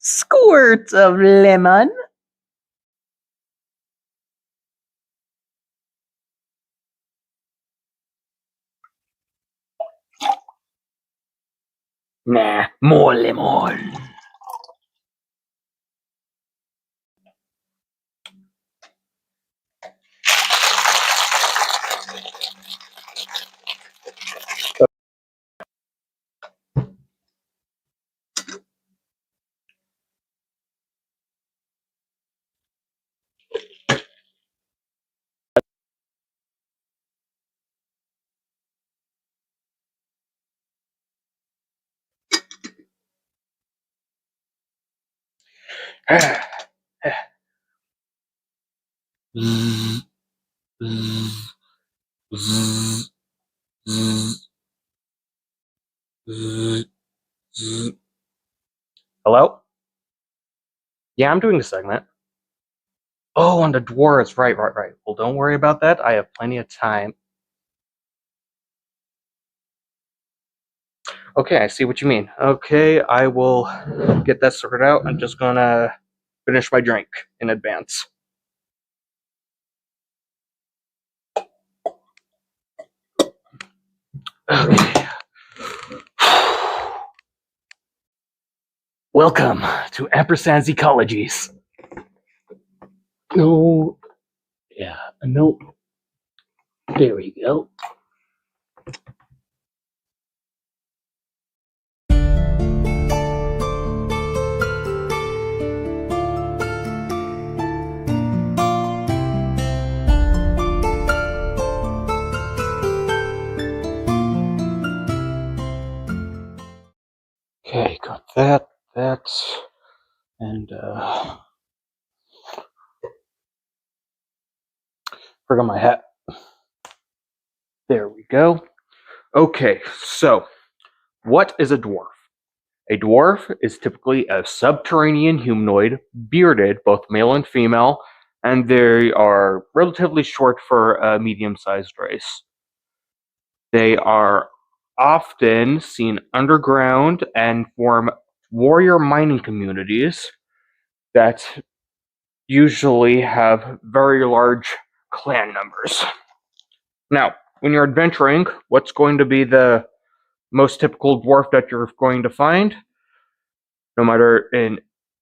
Squirts of lemon. Nah, more lemon. Hello? Yeah, I'm doing a segment. Oh, on the dwarves. Right. Well, don't worry about that. I have plenty of time. Okay, I see what you mean. Okay, I will get that sorted out. I'm just gonna finish my drink in advance. Okay. Welcome to Ampersand's Ecologies. No. Yeah, no. There we go. Okay, got that, and forgot my hat. There we go. Okay, so what is a dwarf? A dwarf is typically a subterranean humanoid, bearded, both male and female, and they are relatively short for a medium-sized race. They are often seen underground and form warrior mining communities that usually have very large clan numbers. Now, when you're adventuring, what's going to be the most typical dwarf that you're going to find? No matter in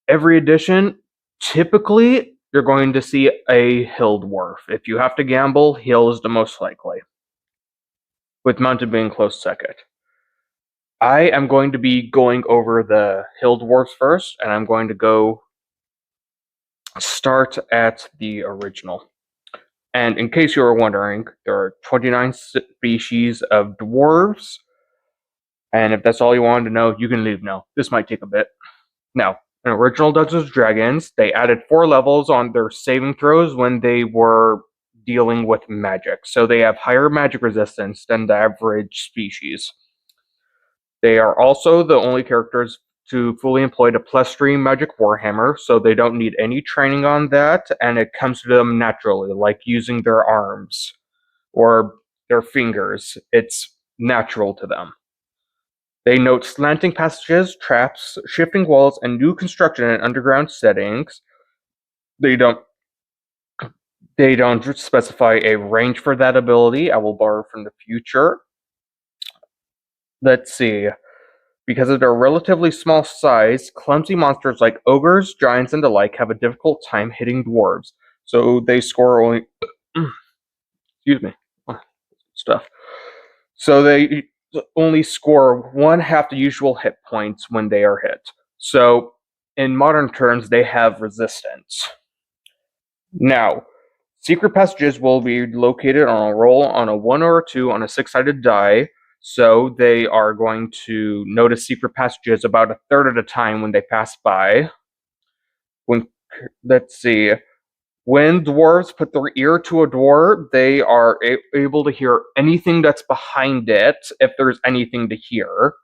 every edition, typically you're going to see a hill dwarf. If you have to gamble, hill is the most likely, with mountain being close second. I am going to be going over the hill dwarfs first, and I'm going to go start at the original. And in case you were wondering, there are 29 species of dwarves, and if that's all you wanted to know, you can leave now. This might take a bit. Now, in original Dungeons & Dragons, they added 4 levels on their saving throws when they were dealing with magic, so they have higher magic resistance than the average species. They are also the only characters to fully employ the +3 magic warhammer, so they don't need any training on that, and it comes to them naturally, like using their arms or their fingers. It's natural to them. They note slanting passages, traps, shifting walls, and new construction in underground settings. They don't specify a range for that ability. I will borrow from the future. Let's see. Because of their relatively small size, clumsy monsters like ogres, giants, and the like have a difficult time hitting dwarves. So they score only excuse me. Stuff. So they only score 1/2 the usual hit points when they are hit. So in modern terms, they have resistance. Now, secret passages will be located on a roll on a 1 or a 2 on a 6-sided die. So they are going to notice secret passages about 1/3 of the time when they pass by. Let's see. When dwarves put their ear to a door, they are able to hear anything that's behind it, if there's anything to hear,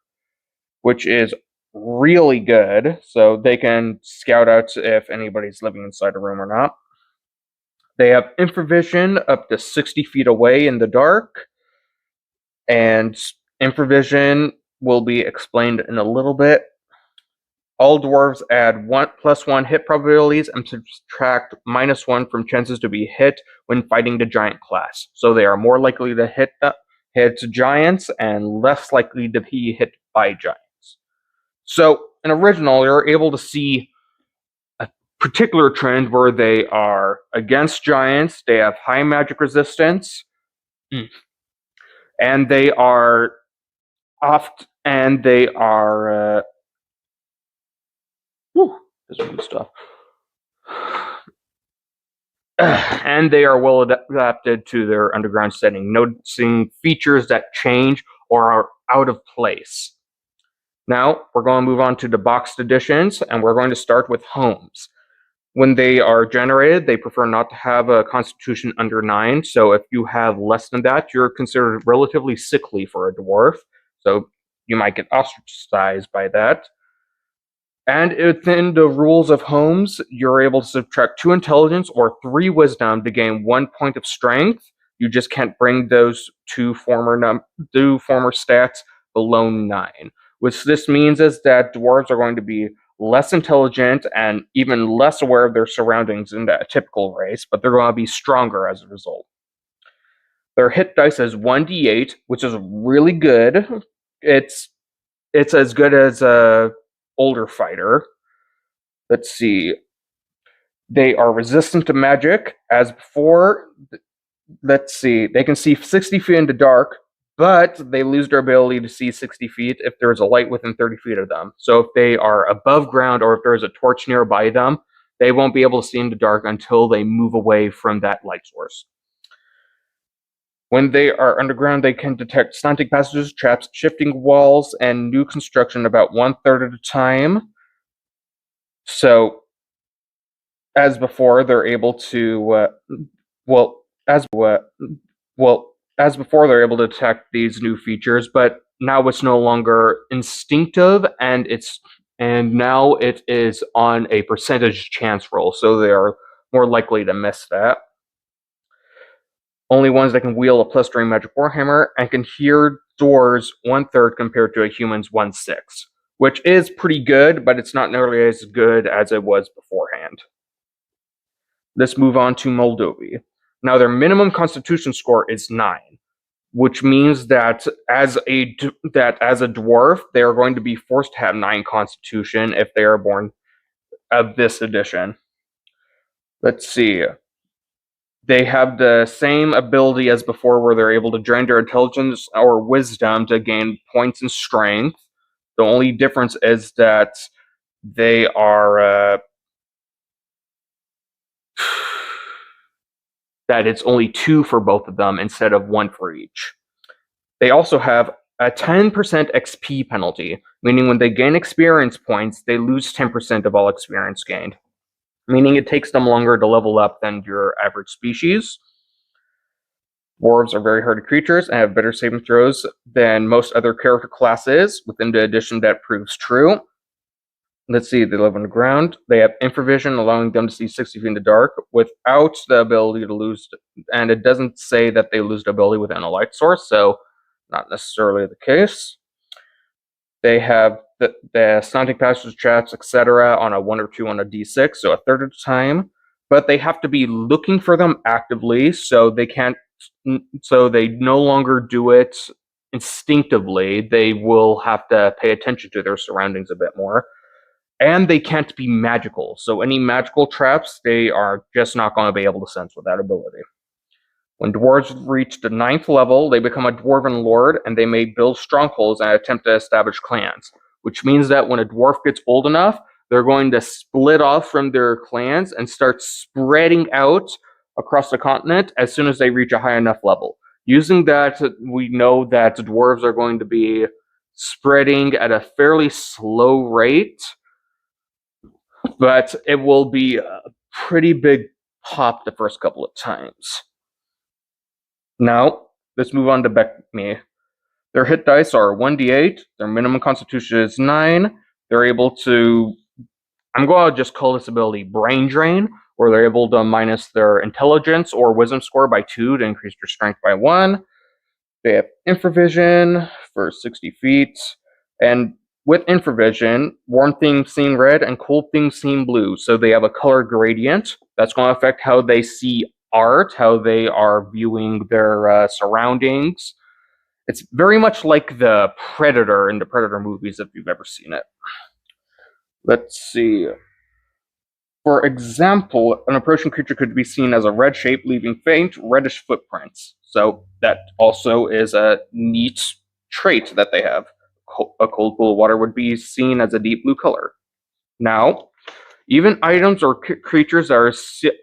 which is really good, so they can scout out if anybody's living inside a room or not. They have infravision up to 60 feet away in the dark, and infravision will be explained in a little bit. All dwarves add +1 hit probabilities and subtract -1 from chances to be hit when fighting the giant class. So they are more likely to hit giants and less likely to be hit by giants. So in original, you're able to see a particular trend where they are against giants, they have high magic resistance, and they are this is stuff. And they are well adapted to their underground setting, noticing features that change or are out of place. Now, we're going to move on to the boxed editions, and we're going to start with homes. When they are generated, they prefer not to have a constitution under 9, so if you have less than that, you're considered relatively sickly for a dwarf, so you might get ostracized by that. And within the rules of homes, you're able to subtract 2 intelligence or 3 wisdom to gain 1 point of strength. You just can't bring those two former stats below 9. What this means is that dwarves are going to be less intelligent and even less aware of their surroundings than a typical race, but they're going to be stronger as a result. Their hit dice is 1d8, which is really good. It's as good as a older fighter. Let's see. They are resistant to magic. As before, let's see. They can see 60 feet in the dark, but they lose their ability to see 60 feet if there's a light within 30 feet of them. So if they are above ground or if there's a torch nearby them, they won't be able to see in the dark until they move away from that light source. When they are underground, they can detect slanting passages, traps, shifting walls, and new construction about 1/3 at a time. So, as before, they're able to, as before, they're able to detect these new features, but now it's no longer instinctive, and now it is on a percentage chance roll, so they are more likely to miss that. Only ones that can wield a +3 magic warhammer and can hear doors 1/3 compared to a human's 1/6, which is pretty good, but it's not nearly as good as it was beforehand. Let's move on to Moldovi. Now, their minimum constitution score is 9, which means that as a dwarf, they are going to be forced to have 9 constitution if they are born of this edition. Let's see. They have the same ability as before, where they're able to drain their intelligence or wisdom to gain points in strength. The only difference is that they are that it's only 2 for both of them instead of 1 for each. They also have a 10% XP penalty, meaning when they gain experience points, they lose 10% of all experience gained, meaning it takes them longer to level up than your average species. Dwarves are very hardy creatures and have better saving throws than most other character classes. Within the edition, that proves true. Let's see, they live underground. They have infravision, allowing them to see 60 feet in the dark without the ability to lose, and it doesn't say that they lose the ability within a light source, so not necessarily the case. They have the slanting passages, traps, etc. on a 1 or 2 on a d6, so 1/3 of the time. But they have to be looking for them actively, so they no longer do it instinctively. They will have to pay attention to their surroundings a bit more. And they can't be magical, so any magical traps, they are just not going to be able to sense with that ability. When dwarves reach the 9th level, they become a dwarven lord, and they may build strongholds and attempt to establish clans, which means that when a dwarf gets old enough, they're going to split off from their clans and start spreading out across the continent as soon as they reach a high enough level. Using that, we know that dwarves are going to be spreading at a fairly slow rate, but it will be a pretty big pop the first couple of times. Now, let's move on to Bekmi. Their hit dice are 1d8, their minimum constitution is 9, they're able to, I'm going to just call this ability Brain Drain, where they're able to minus their intelligence or wisdom score by 2 to increase their strength by 1. They have infravision for 60 feet, and with infravision, warm things seem red and cold things seem blue. So they have a color gradient that's going to affect how they see art, how they are viewing their surroundings. It's very much like the Predator in the Predator movies, if you've ever seen it. Let's see. For example, an approaching creature could be seen as a red shape, leaving faint reddish footprints. So that also is a neat trait that they have. A cold pool of water would be seen as a deep blue color. Now, even items or creatures that are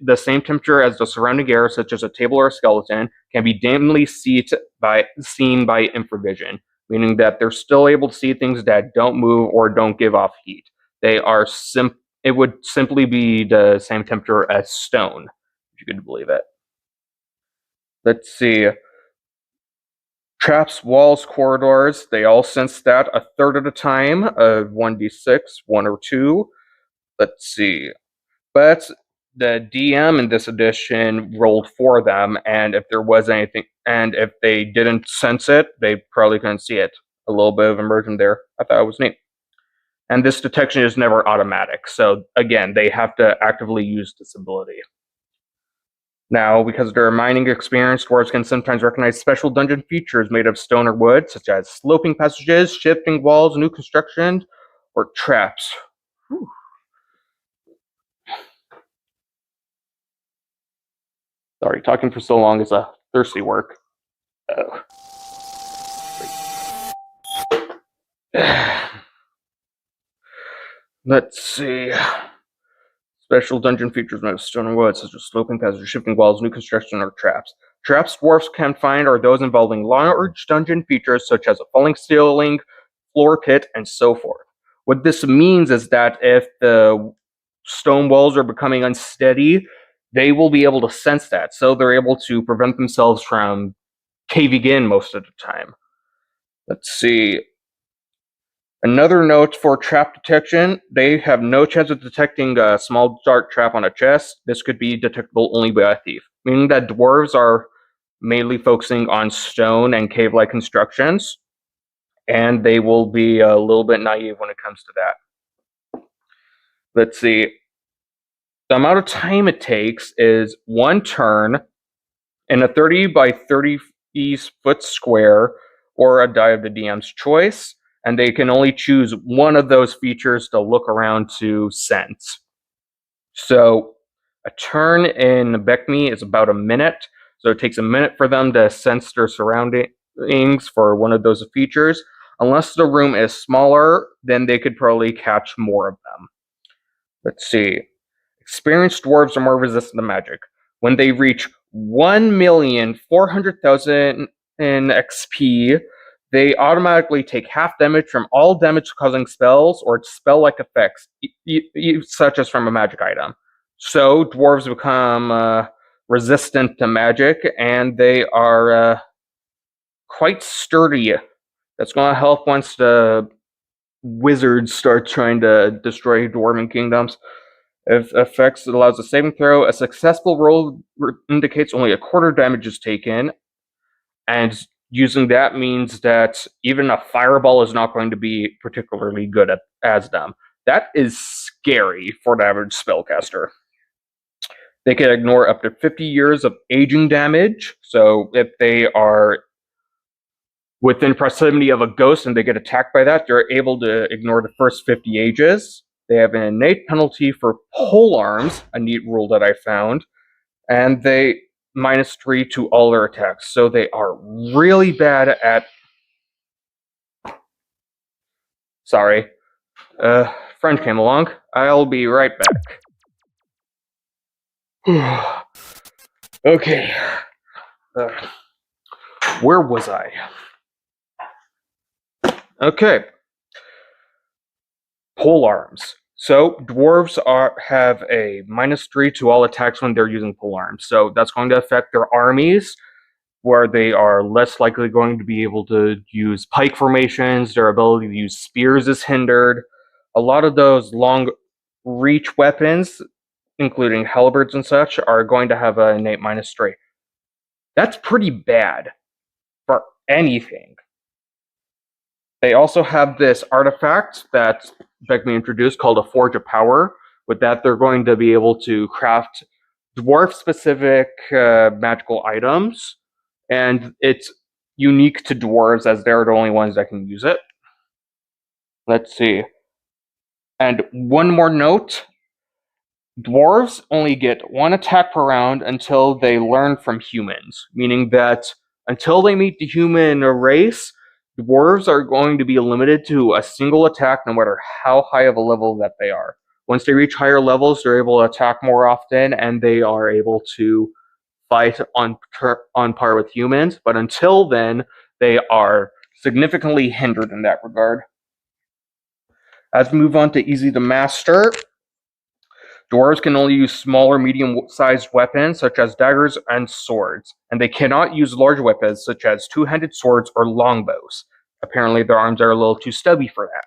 the same temperature as the surrounding air, such as a table or a skeleton, can be dimly seen by infravision, meaning that they're still able to see things that don't move or don't give off heat. They are it would simply be the same temperature as stone, if you could believe it. Let's see. Traps, walls, corridors, they all sense that a third of the time of 1d6, 1 or 2. Let's see. But the DM in this edition rolled for them, and if there was anything, and if they didn't sense it, they probably couldn't see it. A little bit of immersion there. I thought it was neat. And this detection is never automatic, so again, they have to actively use this ability. Now, because of their mining experience, dwarves can sometimes recognize special dungeon features made of stone or wood, such as sloping passages, shifting walls, new construction, or traps. Whew. Sorry, talking for so long is a thirsty work. Let's see. Special dungeon features made of stone and wood, such as sloping passages, shifting walls, new construction, or traps. Traps dwarves can find are those involving large dungeon features such as a falling ceiling, floor pit, and so forth. What this means is that if the stone walls are becoming unsteady, they will be able to sense that, so they're able to prevent themselves from caving in most of the time. Let's see. Another note for trap detection, they have no chance of detecting a small dark trap on a chest. This could be detectable only by a thief, meaning that dwarves are mainly focusing on stone and cave-like constructions, and they will be a little bit naive when it comes to that. Let's see. The amount of time it takes is 1 turn in a 30 by 30 foot square or a die of the DM's choice, and they can only choose one of those features to look around to sense. So a turn in Beckme is about a minute, so it takes a minute for them to sense their surroundings for one of those features. Unless the room is smaller, then they could probably catch more of them. Let's see. Experienced dwarves are more resistant to magic. When they reach 1,400,000 in XP, they automatically take half damage from all damage-causing spells or spell-like effects, such as from a magic item. So dwarves become resistant to magic, and they are quite sturdy. That's going to help once the wizards start trying to destroy dwarven kingdoms. If effects allows a saving throw, a successful roll indicates only a quarter damage is taken, and using that means that even a fireball is not going to be particularly good as them. That is scary for the average spellcaster. They can ignore up to 50 years of aging damage, so if they are within proximity of a ghost and they get attacked by that, they're able to ignore the first 50 ages. They have an innate penalty for pole arms, a neat rule that I found, and they -3 to all their attacks. So they are really bad at... Sorry. Friend came along. I'll be right back. Okay. Where was I? Okay. Pole arms. So dwarves have a -3 to all attacks when they're using pole arms. So that's going to affect their armies, where they are less likely going to be able to use pike formations. Their ability to use spears is hindered. A lot of those long reach weapons, including halberds and such, are going to have an innate -3. That's pretty bad for anything. They also have this artifact that Beckman introduced called a Forge of Power. With that, they're going to be able to craft dwarf-specific magical items, and it's unique to dwarves as they're the only ones that can use it. Let's see. And one more note, dwarves only get one attack per round until they learn from humans, meaning that until they meet the human race, dwarves are going to be limited to a single attack no matter how high of a level that they are. Once they reach higher levels, they're able to attack more often, and they are able to fight on par with humans, but until then, they are significantly hindered in that regard. As we move on to easy to master, dwarves can only use small or medium-sized weapons such as daggers and swords, and they cannot use large weapons such as two-handed swords or longbows. Apparently their arms are a little too stubby for that.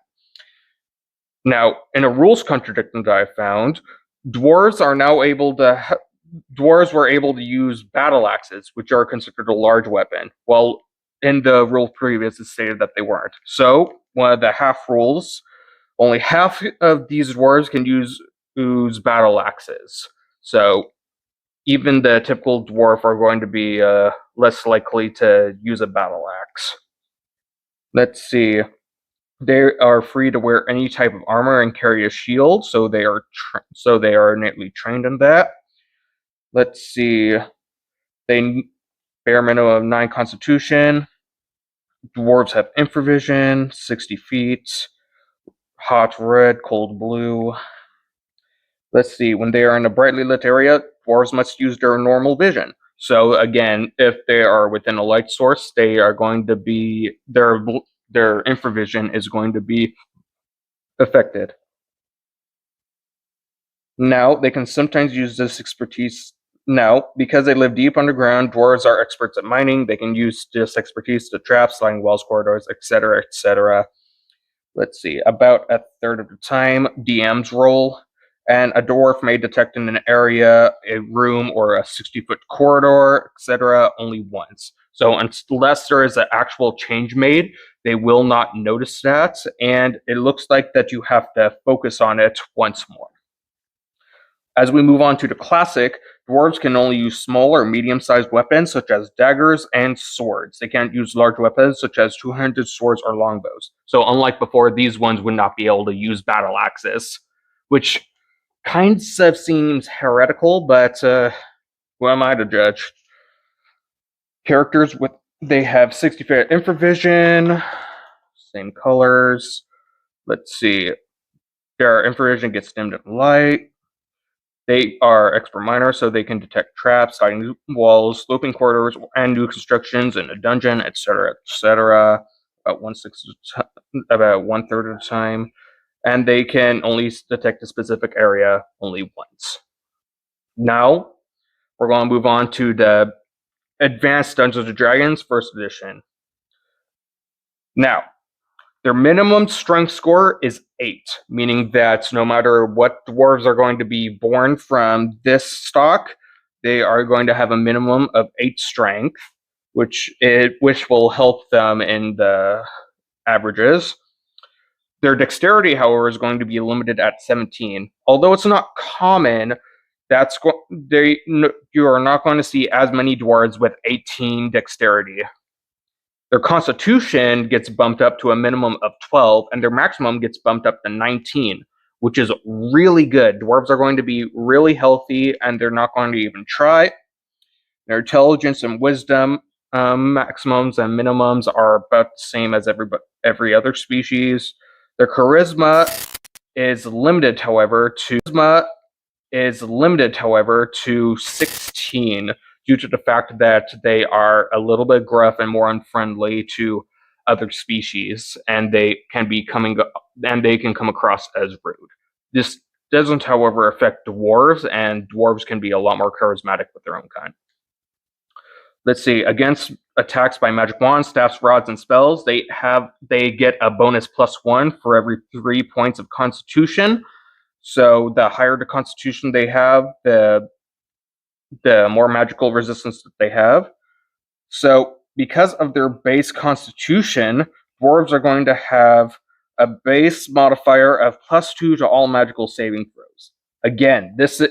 Now, in a rules contradiction that I found, dwarves were able to use battle axes, which are considered a large weapon. Well, in the rule previous, it stated that they weren't. So, one of the half rules, only half of these dwarves can use battle axes. So, even the typical dwarf are going to be less likely to use a battle axe. Let's see. They are free to wear any type of armor and carry a shield, so they are innately trained in that. Let's see. They bear minimum of 9 constitution. Dwarves have infravision, 60 feet, hot red, cold blue. Let's see. When they are in a brightly lit area, dwarves must use their normal vision. So again, if they are within a light source, they are going to be their infravision is going to be affected. Now, they can sometimes use this expertise. Now, because they live deep underground, dwarves are experts at mining. They can use this expertise to trap, sliding walls, corridors, etc., etc. Let's see. About a third of the time, DMs roll, and a dwarf may detect in an area, a room, or a 60-foot corridor, etc., only once. So unless there is an actual change made, they will not notice that, and it looks like that you have to focus on it once more. As we move on to the classic, dwarves can only use small or medium-sized weapons such as daggers and swords. They can't use large weapons such as two-handed swords or longbows. So unlike before, these ones would not be able to use battle axes, which kind of seems heretical, but who am I to judge? Characters they have 60-foot infravision, same colors. Let's see. Their infravision gets dimmed in light. They are expert miners, so they can detect traps, hiding walls, sloping corridors, and new constructions in a dungeon, etc., etc. About 1/3 of the time, and they can only detect a specific area only once. Now, we're going to move on to the Advanced Dungeons & Dragons First Edition. Now, their minimum strength score is 8, meaning that no matter what dwarves are going to be born from this stock, they are going to have a minimum of 8 strength, which will help them in the averages. Their dexterity, however, is going to be limited at 17. Although it's not common, you are not going to see as many dwarves with 18 dexterity. Their constitution gets bumped up to a minimum of 12, and their maximum gets bumped up to 19, which is really good. Dwarves are going to be really healthy, and they're not going to even try. Their intelligence and wisdom maximums and minimums are about the same as every other species. Their charisma is limited, however, to 16. Due to the fact that they are a little bit gruff and more unfriendly to other species, and they can come across as rude. This doesn't, however, affect dwarves, and dwarves can be a lot more charismatic with their own kind. Let's see. Against attacks by magic wands, staffs, rods, and spells, they get a bonus +1 for every 3 points of Constitution. So the higher the Constitution they have, the more magical resistance that they have. So because of their base constitution, dwarves are going to have a base modifier of +2 to all magical saving throws. Again, this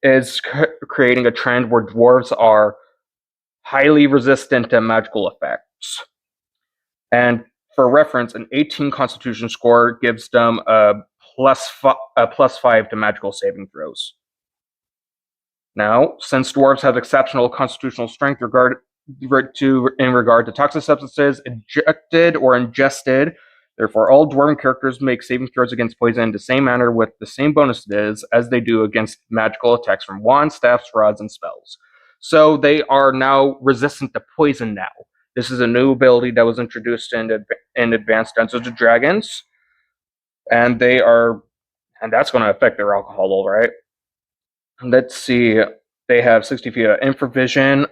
is creating a trend where dwarves are highly resistant to magical effects. And for reference, an 18 Constitution score gives them a +5 to magical saving throws. Now, since dwarves have exceptional constitutional strength in regard to toxic substances injected or ingested, therefore all dwarven characters make saving throws against poison in the same manner with the same bonuses as they do against magical attacks from wands, staffs, rods, and spells. So they are now resistant to poison now. This is a new ability that was introduced in Advanced Dungeons and Dragons, and that's going to affect their alcohol level, right? Let's see. They have 60 feet of infravision.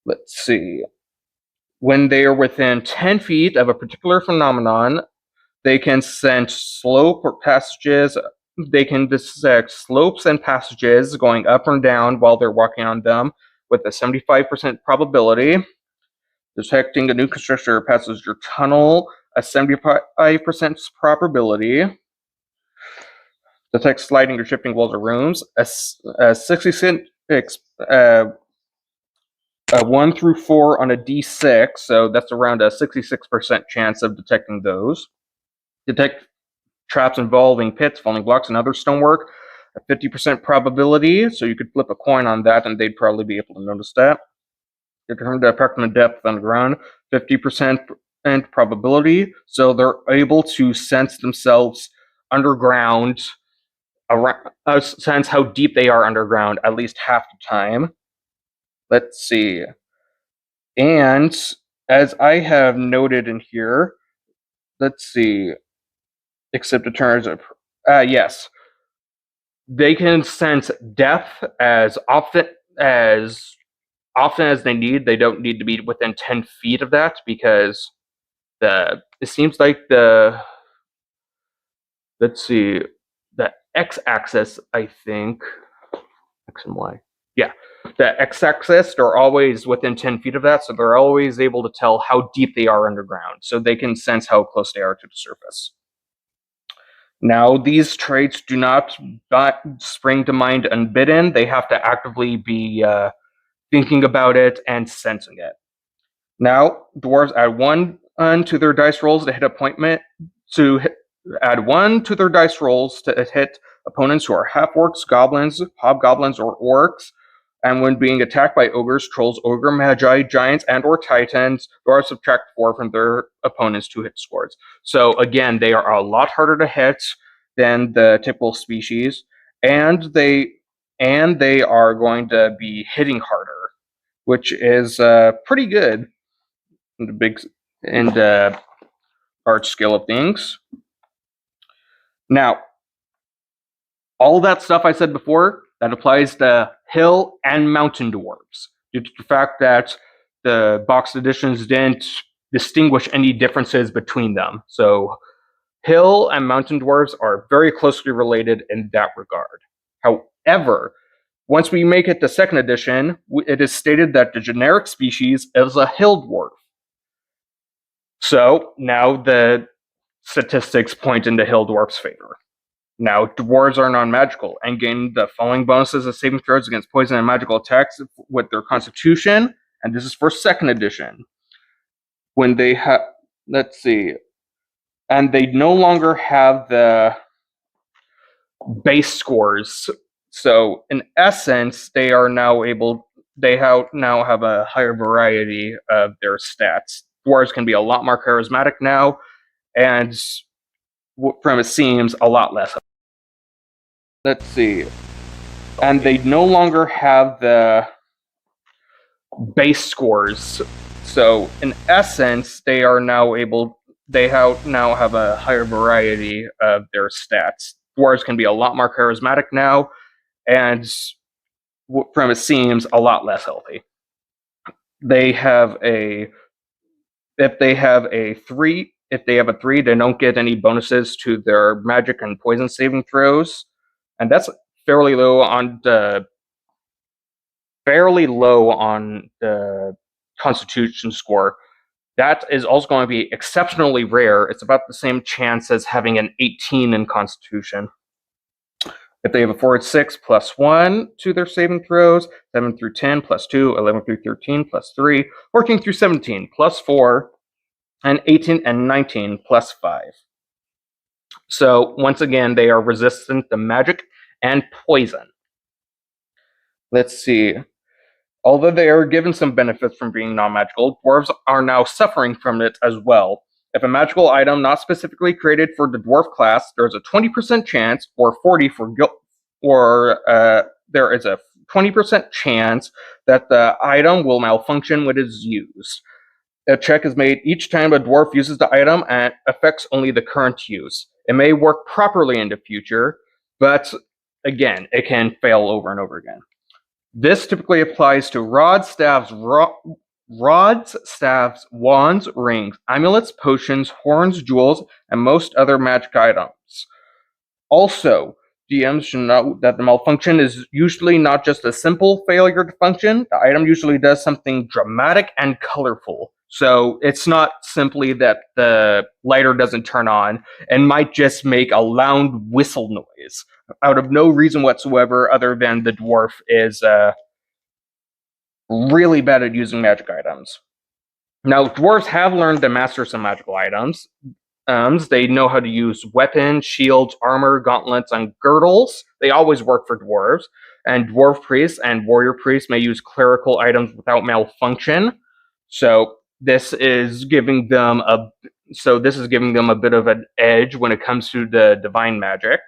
Let's see. When they are within 10 feet of a particular phenomenon, they can sense slope or passages. They can detect slopes and passages going up and down while they're walking on them with a 75% probability. Detecting a new construction or passage or tunnel, a 75% probability. Detect sliding or shifting walls or rooms, a 66, a 1 through 4 on a d6, so that's around a 66% chance of detecting those. Detect traps involving pits, falling blocks, and other stonework, a 50% probability, so you could flip a coin on that and they'd probably be able to notice that. Determine the approximate depth underground, 50% probability, so they're able to sense themselves underground, sense how deep they are underground at least half the time. Let's see. And as I have noted in here, let's see. Except in terms of, yes. They can sense depth as often as they need. They don't need to be within 10 feet of that because it seems like let's see, the x-axis, I think, x and y, yeah, the x-axis, they're always within 10 feet of that, so they're always able to tell how deep they are underground, so they can sense how close they are to the surface. Now, these traits do not spring to mind unbidden. They have to actively be thinking about it and sensing it. Now, dwarves add 1 to their dice rolls to hit add 1 to their dice rolls to hit opponents who are half-orcs, goblins, hobgoblins, or orcs. And when being attacked by ogres, trolls, ogre magi, giants, and or titans, dwarves subtract 4 from their opponents' 2 hit scores. So again, they are a lot harder to hit than the typical species, and they are going to be hitting harder, which is pretty good in the large scale of things. Now, all that stuff I said before, that applies to hill and mountain dwarves, due to the fact that the boxed editions didn't distinguish any differences between them. So hill and mountain dwarves are very closely related in that regard. However, once we make it to 2nd edition, it is stated that the generic species is a hill dwarf. So now the statistics point in the hill dwarf's favor. Now, dwarves are non-magical and gain the following bonuses as saving throws against poison and magical attacks with their constitution, and this is for 2nd edition. When they have, let's see, and they no longer have the base scores. So, in essence, they are now now have a higher variety of their stats. Dwarves can be a lot more charismatic now, and from it seems a lot less. Let's see. And they no longer have the base scores. So in essence, they are now now have a higher variety of their stats. Dwarves can be a lot more charismatic now, and from it seems a lot less healthy. If they have a 3, they don't get any bonuses to their magic and poison saving throws, and that's fairly low on the Constitution score. That is also going to be exceptionally rare. It's about the same chance as having an 18 in Constitution. If they have a 4 6 plus 1 to their saving throws, 7 through 10 plus 2, 11 through 13 plus 3, 14 through 17 plus 4, and 18 and 19 plus 5. So, once again, they are resistant to magic and poison. Let's see. Although they are given some benefits from being non-magical, dwarves are now suffering from it as well. If a magical item not specifically created for the dwarf class, there is a 20% chance, or 40 for there is a 20% chance that the item will malfunction when it is used. A check is made each time a dwarf uses the item and affects only the current use. It may work properly in the future, but again, it can fail over and over again. This typically applies to rods, staves, wands, rings, amulets, potions, horns, jewels, and most other magic items. Also, DMs should note that the malfunction is usually not just a simple failure to function. The item usually does something dramatic and colorful. So it's not simply that the lighter doesn't turn on and might just make a loud whistle noise out of no reason whatsoever other than the dwarf is really bad at using magic items. Now, dwarves have learned to master some magical items. They know how to use weapons, shields, armor, gauntlets, and girdles. They always work for dwarves. And dwarf priests and warrior priests may use clerical items without malfunction. So this is giving them a bit of an edge when it comes to the divine magic.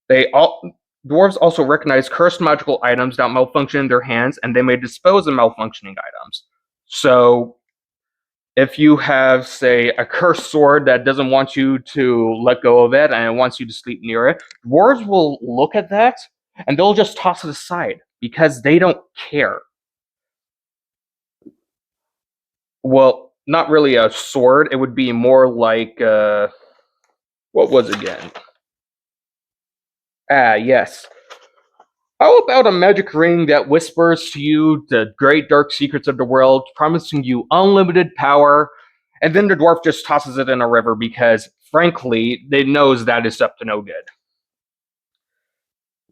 Dwarves also recognize cursed magical items that malfunction in their hands, and they may dispose of malfunctioning items. So if you have, say, a cursed sword that doesn't want you to let go of it and it wants you to sleep near it, dwarves will look at that and they'll just toss it aside because they don't care. Well, not really a sword. It would be more like, what was it again? Yes. How about a magic ring that whispers to you the great dark secrets of the world, promising you unlimited power, and then the dwarf just tosses it in a river because, frankly, they knows that is up to no good.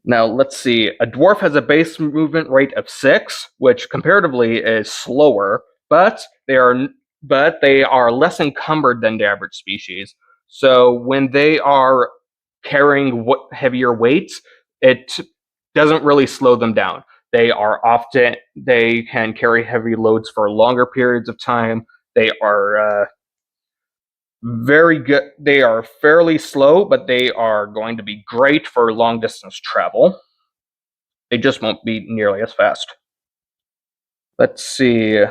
Now, let's see. A dwarf has a base movement rate of 6, which comparatively is slower, but they are less encumbered than the average species. So when they are carrying heavier weights, it doesn't really slow them down. They can carry heavy loads for longer periods of time. They are very good. They are fairly slow, but they are going to be great for long distance travel. They just won't be nearly as fast. Let's see.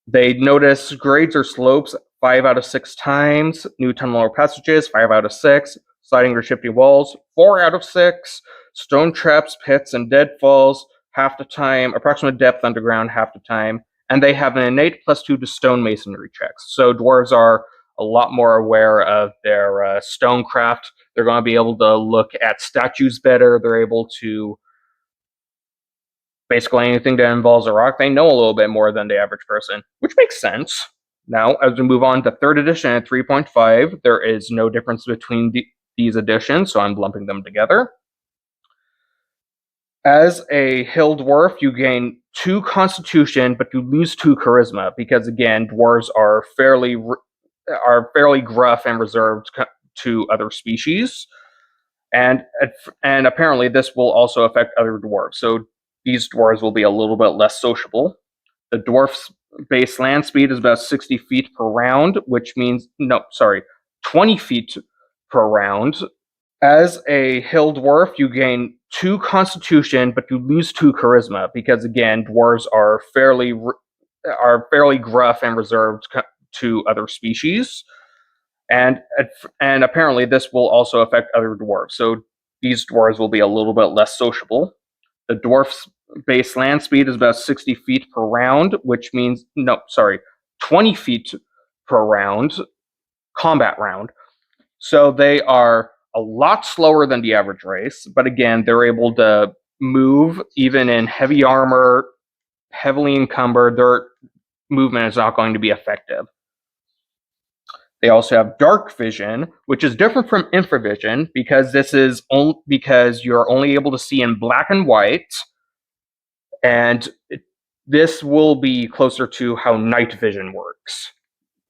They notice grades or slopes 5 out of 6 times, new tunnel or passages 5 out of 6, sliding or shifting walls 4 out of 6, stone traps, pits, and deadfalls half the time, approximate depth underground half the time, and they have an innate +2 to stonemasonry checks. So dwarves are a lot more aware of their stonecraft. They're going to be able to look at statues better. They're able to basically anything that involves a rock, they know a little bit more than the average person, which makes sense. Now, as we move on to 3rd edition and 3.5, there is no difference between these editions, so I'm lumping them together. As a hill dwarf, you gain 2 constitution, but you lose 2 charisma, because again, dwarves are fairly gruff and reserved to other species. And apparently this will also affect other dwarves. So these dwarves will be a little bit less sociable. The dwarf's base land speed is about 60 feet per round, 20 feet per round. As a hill dwarf, you gain 2 constitution, but you lose 2 charisma, because again, dwarves are fairly gruff and reserved to other species. And apparently this will also affect other dwarves. So these dwarves will be a little bit less sociable. The dwarf's base land speed is about 60 feet per round, 20 feet per round, combat round. So they are a lot slower than the average race, but again, they're able to move even in heavy armor, heavily encumbered. movement is not going to be effective. They also have dark vision, which is different from infravision because because you're only able to see in black and white, and this will be closer to how night vision works,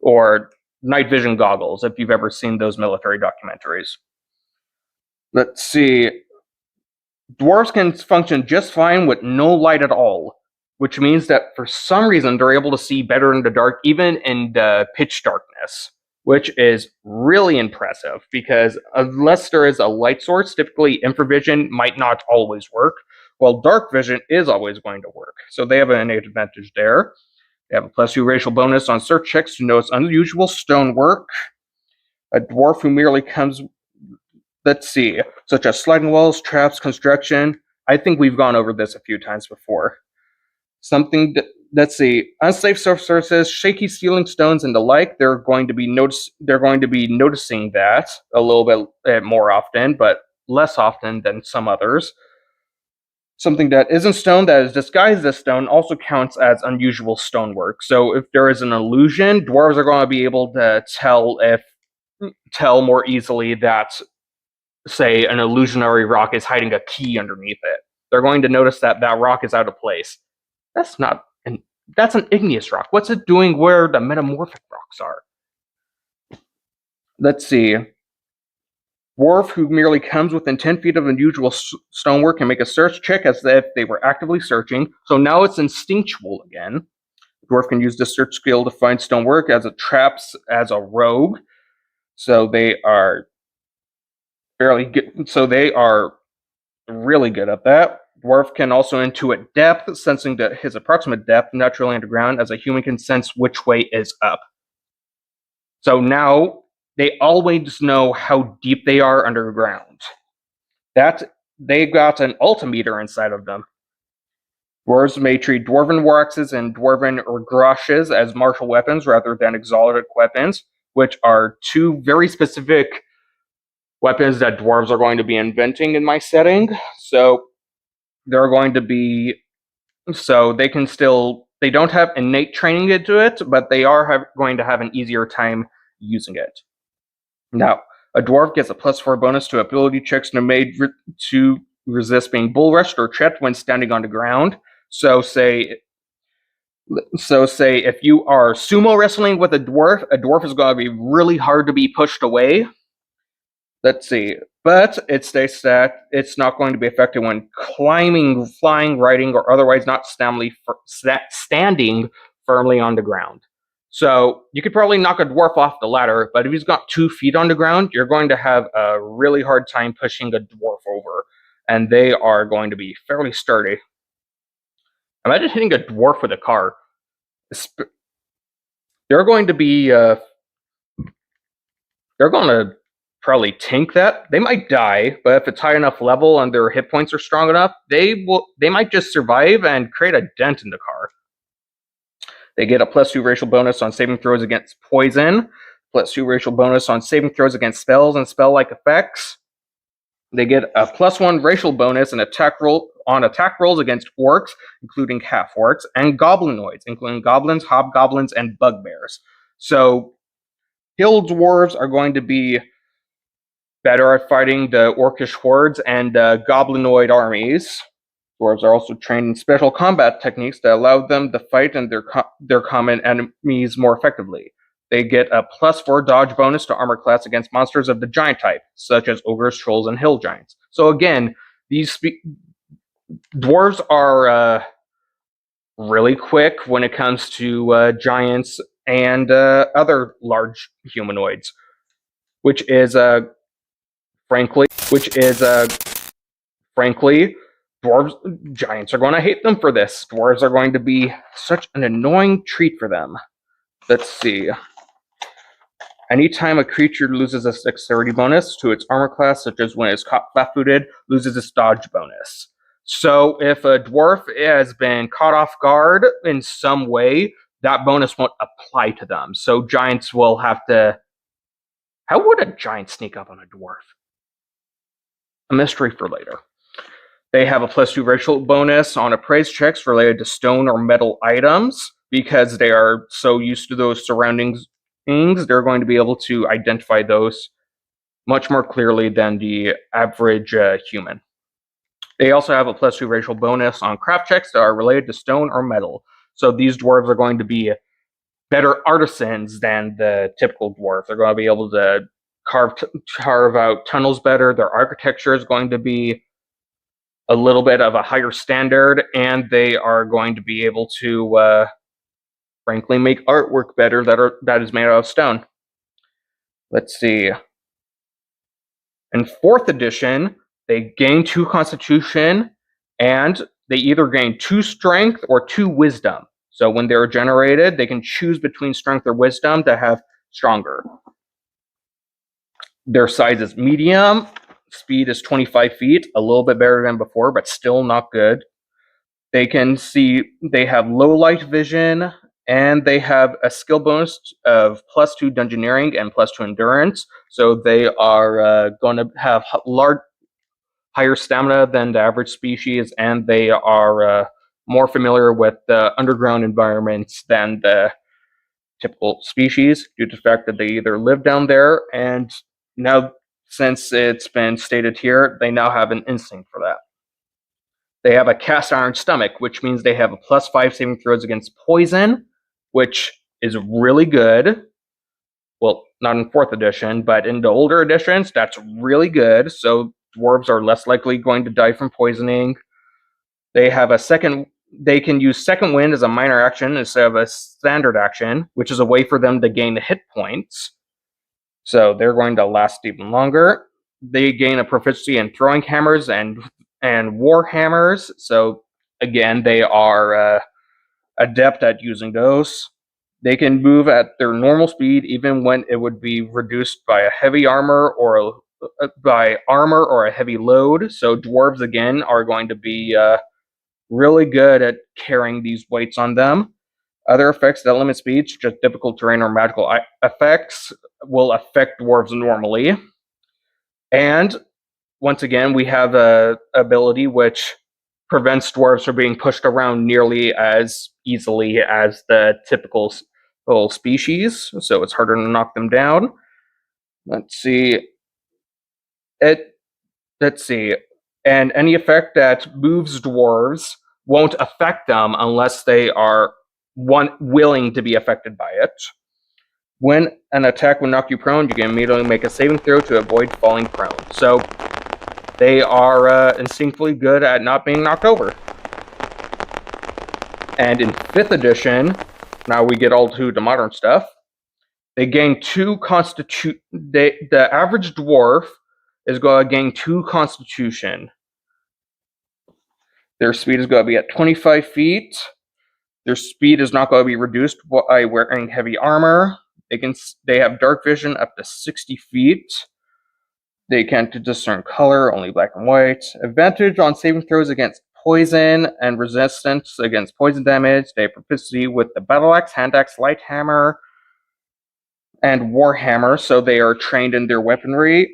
or night vision goggles, if you've ever seen those military documentaries. Let's see. Dwarves can function just fine with no light at all, which means that for some reason they're able to see better in the dark, even in the pitch darkness, which is really impressive because unless there is a light source, typically infravision might not always work, while dark vision is always going to work. So they have an innate advantage there. They have a +2 racial bonus on search checks to notice unusual stonework. A dwarf who merely comes, let's see, such as sliding walls, traps, construction. I think we've gone over this a few times before. Let's see, unsafe surfaces, shaky ceiling stones, and the like. They're going to be noticing that a little bit more often, but less often than some others. Something that isn't stone that is disguised as stone also counts as unusual stonework. So if there is an illusion, dwarves are going to be able to tell more easily that, say, an illusionary rock is hiding a key underneath it. They're going to notice that that rock is out of place. That's an igneous rock. What's it doing where the metamorphic rocks are? Let's see. Dwarf who merely comes within 10 feet of unusual stonework can make a search check as if they were actively searching. So now it's instinctual again. The dwarf can use this search skill to find stonework as it traps as a rogue. So they are fairly good. So they are really good at that. Dwarf can also intuit depth, sensing his approximate depth naturally underground, as a human can sense which way is up. So now they always know how deep they are underground. They've got an altimeter inside of them. Dwarves may treat dwarven war axes and dwarven groshes as martial weapons rather than exotic weapons, which are two very specific weapons that dwarves are going to be inventing in my setting. So they're going to be, so they don't have innate training into it, but they are going to have an easier time using it. Now, a dwarf gets a +4 bonus to ability checks made to resist being bull rushed or tripped when standing on the ground. So say if you are sumo wrestling with a dwarf is going to be really hard to be pushed away. Let's see. But it states that it's not going to be effective when climbing, flying, riding, or otherwise not standing firmly on the ground. So you could probably knock a dwarf off the ladder, but if he's got 2 feet on the ground, you're going to have a really hard time pushing a dwarf over, and they are going to be fairly sturdy. Imagine hitting a dwarf with a car. They're going to be, they're going to probably tank that. They might die, but if it's high enough level and their hit points are strong enough, they might just survive and create a dent in the car. They get a +2 racial bonus on saving throws against poison, +2 racial bonus on saving throws against spells and spell-like effects. They get a +1 racial bonus on attack rolls against orcs, including half-orcs, and goblinoids, including goblins, hobgoblins, and bugbears. So hill dwarves are going to be better at fighting the orcish hordes and goblinoid armies. Dwarves are also trained in special combat techniques that allow them to fight and their common enemies more effectively. They get a +4 dodge bonus to armor class against monsters of the giant type, such as ogres, trolls, and hill giants. So again, these dwarves are really quick when it comes to giants and other large humanoids, which is frankly, giants are going to hate them for this. Dwarves are going to be such an annoying treat for them. Let's see. Anytime a creature loses a dexterity bonus to its armor class, such as when it's caught flat-footed, loses its dodge bonus. So if a dwarf has been caught off guard in some way, that bonus won't apply to them. So giants will have to... How would a giant sneak up on a dwarf? A mystery for later. They have a +2 racial bonus on appraise checks related to stone or metal items. because they are so used to those surroundings, they're going to be able to identify those much more clearly than the average human. They also have a +2 racial bonus on craft checks that are related to stone or metal. So these dwarves are going to be better artisans than the typical dwarf. They're going to be able to carve out tunnels better. Their architecture is going to be a little bit of a higher standard, and they are going to be able to, frankly, make artwork better that is made out of stone. Let's see. In 4th edition, they gain 2 Constitution, and they either gain 2 Strength or 2 Wisdom. So when they're generated, they can choose between Strength or Wisdom to have stronger. Their size is medium. Speed is 25 feet, a little bit better than before, but still not good. They can see, they have low light vision, and they have a skill bonus of +2 Dungeoneering and +2 Endurance. So they are going to have higher stamina than the average species, and they are more familiar with the underground environments than the typical species, due to the fact that they either live down there, and now, since it's been stated here, they now have an instinct for that. They have a cast iron stomach, which means they have a +5 saving throws against poison, which is really good. Well, not in 4th edition, but in the older editions, that's really good. So dwarves are less likely going to die from poisoning. They have they can use Second Wind as a minor action instead of a standard action, which is a way for them to gain hit points. So they're going to last even longer. They gain a proficiency in throwing hammers and war hammers. So again, they are adept at using those. They can move at their normal speed, even when it would be reduced by a heavy armor or a heavy load. So dwarves again are going to be really good at carrying these weights on them. Other effects that limit speed, such as difficult terrain or magical effects, will affect dwarves normally. And once again, we have a ability which prevents dwarves from being pushed around nearly as easily as the typical species, so it's harder to knock them down. Let's see. And any effect that moves dwarves won't affect them unless they are willing to be affected by it. When an attack would knock you prone, you can immediately make a saving throw to avoid falling prone. So they are instinctively good at not being knocked over. And in 5th edition, now we get all to the modern stuff, they gain 2 Constitution. The average dwarf is going to gain 2 Constitution. Their speed is going to be at 25 feet. Their speed is not going to be reduced by wearing heavy armor. They have dark vision up to 60 feet. They can't discern color, only black and white. Advantage on saving throws against poison and resistance against poison damage. They have proficiency with the battle axe, hand axe, light hammer, and war hammer, so they are trained in their weaponry.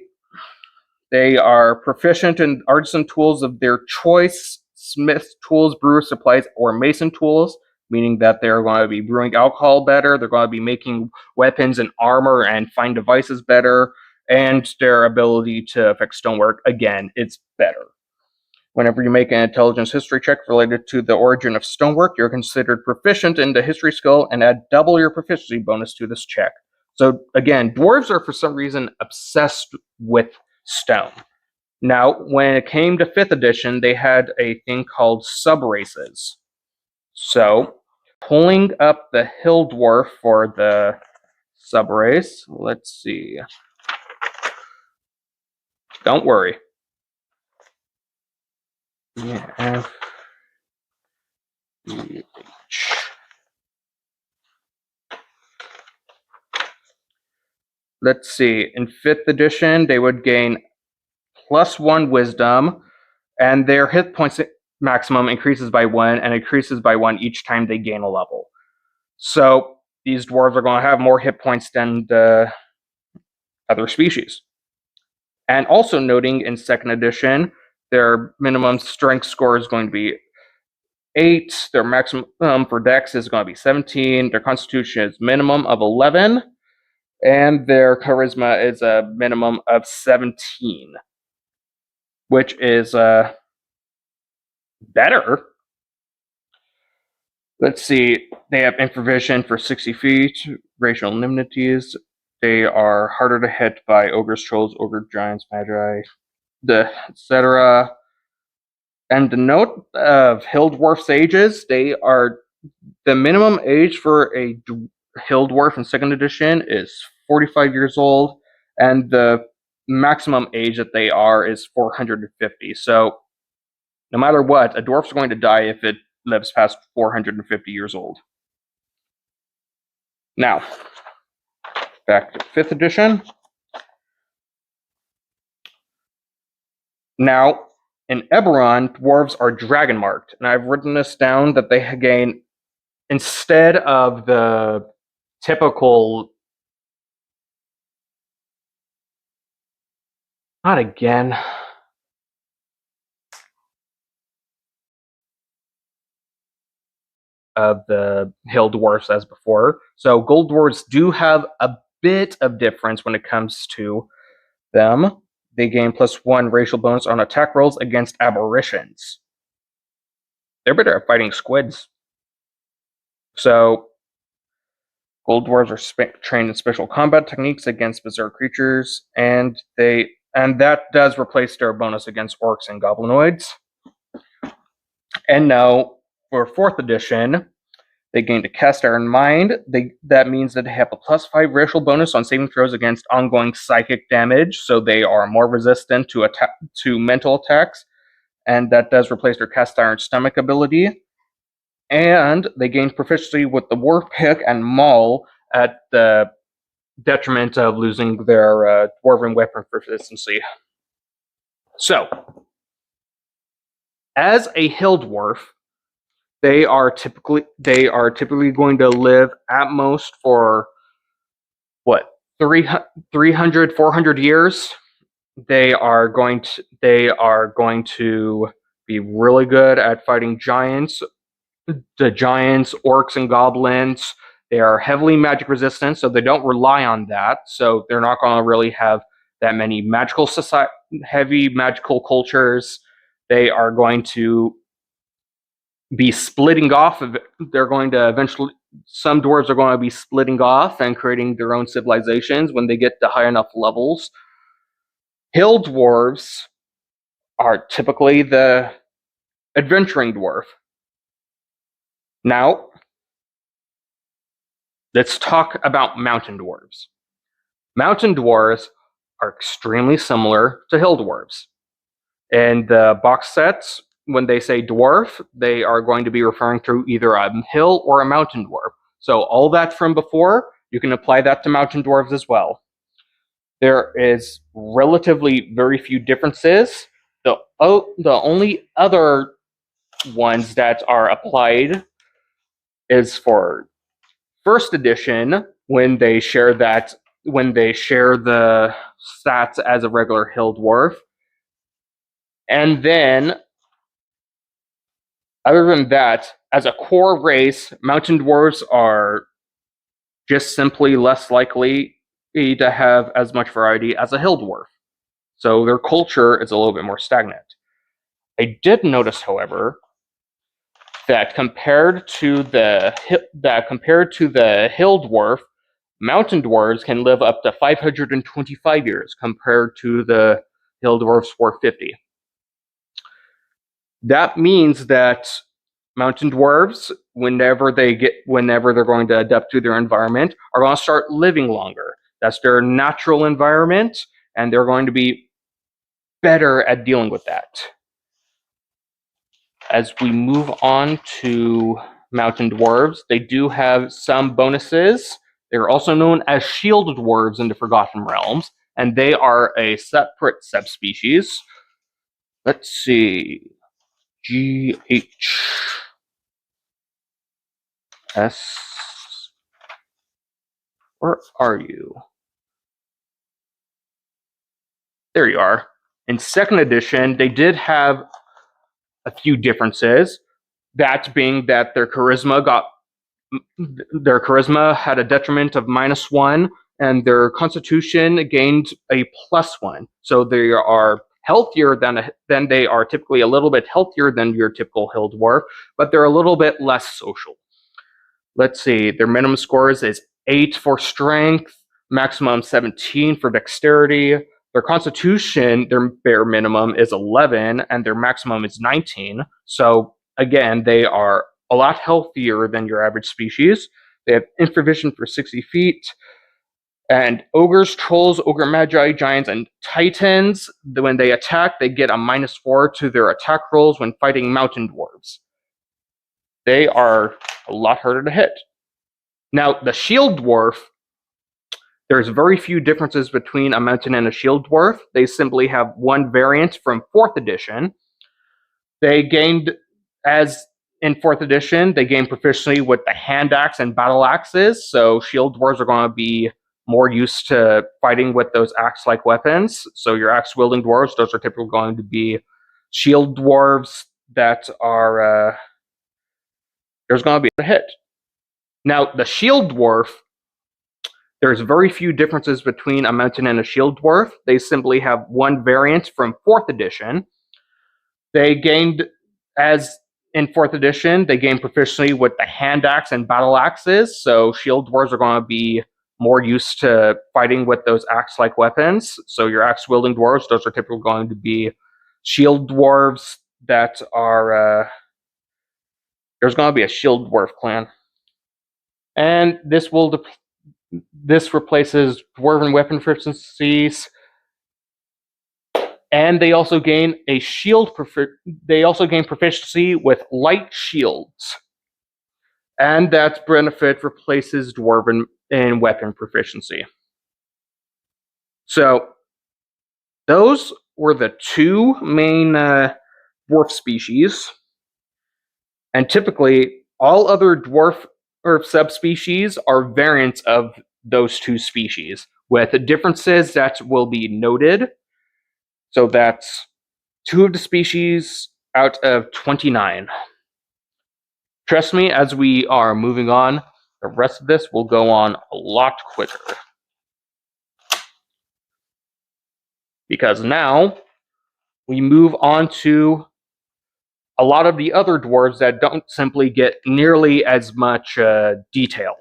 They are proficient in artisan tools of their choice, smith tools, brewer supplies, or mason tools, meaning that they're going to be brewing alcohol better, they're going to be making weapons and armor and fine devices better, and their ability to affect stonework, again, it's better. Whenever you make an intelligence history check related to the origin of stonework, you're considered proficient in the history skill and add double your proficiency bonus to this check. So again, dwarves are for some reason obsessed with stone. Now, when it came to 5th edition, they had a thing called sub-races. So, pulling up the hill dwarf for the sub-race, let's see. Don't worry. Yeah. Let's see. In 5th edition, they would gain +1 wisdom, and their hit points maximum increases by 1, and increases by 1 each time they gain a level. So these dwarves are going to have more hit points than the other species. And also noting in 2nd edition, their minimum strength score is going to be 8. Their maximum for Dex is going to be 17. Their Constitution is minimum of 11. And their Charisma is a minimum of 17. Which is better. Let's see. They have infravision for 60 feet. Racial enmity. They are harder to hit by ogres, trolls, ogre giants, magi, etc. And the note of Hill Dwarf's ages, they are the minimum age for a Hill Dwarf in 2nd edition is 45 years old, and the maximum age that they are is 450. So no matter what, a dwarf's going to die if it lives past 450 years old. Now, back to 5th edition. Now, in Eberron, dwarves are dragon marked, and I've written this down that they gain, instead of the typical, not again, of the hill dwarfs as before. So gold dwarves do have a bit of difference when it comes to them. They gain +1 racial bonus on attack rolls against aberrations. They're better at fighting squids. So gold dwarves are trained in special combat techniques against berserk creatures, and that does replace their bonus against orcs and goblinoids. And now, for 4th edition, they gained a Cast Iron Mind. That means that they have a +5 racial bonus on saving throws against ongoing psychic damage, so they are more resistant to mental attacks, and that does replace their Cast Iron Stomach ability. And they gained proficiency with the War Pick and Maul at the detriment of losing their Dwarven Weapon proficiency. So, as a Hill Dwarf, they are typically going to live at most for 300, 400 years. They are going to be really good at fighting giants. The giants, orcs, and goblins. They are heavily magic resistant, so they don't rely on that. So they're not going to really have that many heavy magical cultures. They are going to be splitting off of it. They're going to eventually, some dwarves are going to be splitting off and creating their own civilizations when they get to high enough levels. Hill dwarves are typically the adventuring dwarf. Now, let's talk about mountain dwarves. Mountain dwarves are extremely similar to hill dwarves. In the box sets, when they say dwarf, they are going to be referring to either a hill or a mountain dwarf. So all that from before, you can apply that to mountain dwarves as well. There is relatively very few differences. The only other ones that are applied is for 1st edition, when they share the stats as a regular hill dwarf. And then, other than that, as a core race, mountain dwarves are just simply less likely to have as much variety as a hill dwarf. So their culture is a little bit more stagnant. I did notice, however, that compared to the hill dwarf, mountain dwarves can live up to 525 years compared to the hill dwarf's 450. That means that mountain dwarves, whenever they're going to adapt to their environment, are going to start living longer. That's their natural environment, and they're going to be better at dealing with that. As we move on to mountain dwarves, they do have some bonuses. They're also known as shield dwarves in the Forgotten Realms, and they are a separate subspecies. Let's see. GHS. Where are you? There you are. In 2nd edition, they did have a few differences. That being that their charisma had a detriment of -1, and their constitution gained a +1. So they are healthier than they are typically a little bit healthier than your typical hill dwarf, but they're a little bit less social. Let's see, their minimum scores is 8 for strength, maximum 17 for dexterity. Their constitution, their bare minimum is 11, and their maximum is 19. So again, they are a lot healthier than your average species. They have infravision for 60 feet. And ogres, trolls, ogre magi, giants, and titans, when they attack, they get a -4 to their attack rolls when fighting mountain dwarves. They are a lot harder to hit. Now, the shield dwarf, there's very few differences between a mountain and a shield dwarf. They simply have one variant from 4th edition. They gained, as in 4th edition, they gained proficiency with the hand axe and battle axes, so shield dwarves are going to be more used to fighting with those axe-like weapons. So your axe-wielding dwarves, those are typically going to be shield dwarves that are... there's going to be a hit. Now, the shield dwarf, there's very few differences between a mountain and a shield dwarf. They simply have one variant from 4th edition. They gained, as in 4th edition, they gained proficiency with the hand axe and battle axes, so shield dwarves are going to be more used to fighting with those axe-like weapons. So your axe-wielding dwarves, those are typically going to be shield dwarves that are... there's going to be a shield dwarf clan. And this replaces dwarven weapon proficiencies. And they also gain a proficiency with light shields. And that benefit replaces dwarven and weapon proficiency. So those were the two main dwarf species. And typically, all other dwarf or subspecies are variants of those two species, with differences that will be noted. So that's 2 of the species out of 29. Trust me, as we are moving on, the rest of this will go on a lot quicker. Because now, we move on to a lot of the other dwarves that don't simply get nearly as much detail.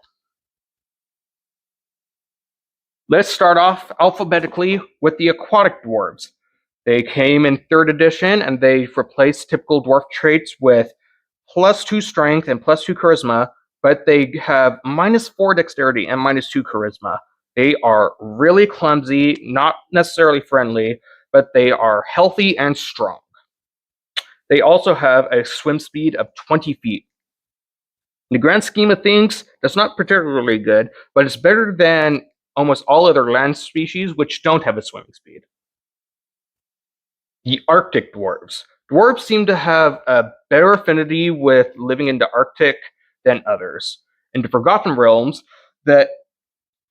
Let's start off alphabetically with the aquatic dwarves. They came in 3rd edition, and they replaced typical dwarf traits with +2 strength and +2 charisma, but they have -4 dexterity and -2 charisma. They are really clumsy, not necessarily friendly, but they are healthy and strong. They also have a swim speed of 20 feet. In the grand scheme of things, that's not particularly good, but it's better than almost all other land species which don't have a swimming speed. The Arctic dwarves. Dwarves seem to have a better affinity with living in the Arctic than others. In the Forgotten Realms,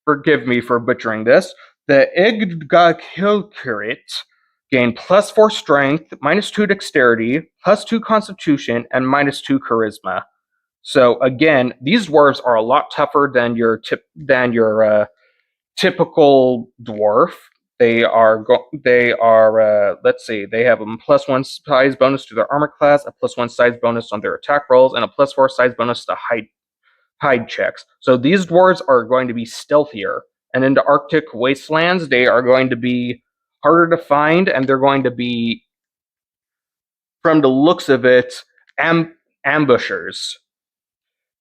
forgive me for butchering this, the Igdagilkirit gain +4 strength, -2 dexterity, +2 constitution, and -2 charisma. So again, these dwarves are a lot tougher than your typical dwarf. They are, let's see, they have a +1 size bonus to their armor class, a +1 size bonus on their attack rolls, and a +4 size bonus to hide checks. So these dwarves are going to be stealthier. And in the Arctic wastelands, they are going to be harder to find, and they're going to be, from the looks of it, ambushers.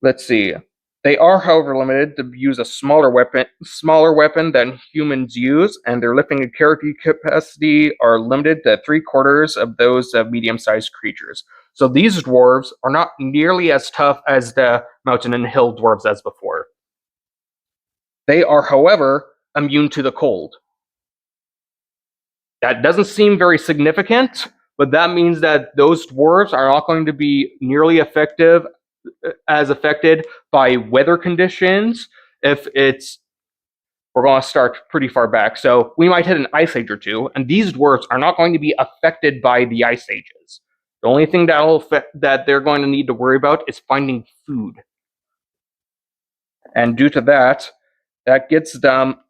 Let's see. They are, however, limited to use a smaller weapon than humans use, and their lifting and carrying capacity are limited to 3/4 of those of medium-sized creatures. So these dwarves are not nearly as tough as the mountain and hill dwarves as before. They are, however, immune to the cold. That doesn't seem very significant, but that means that those dwarves are not going to be nearly affected by weather conditions. We're going to start pretty far back, so we might hit an ice age or two, and these dwarves are not going to be affected by the ice ages. The only thing that they're going to need to worry about is finding food. And due to that, that gets them.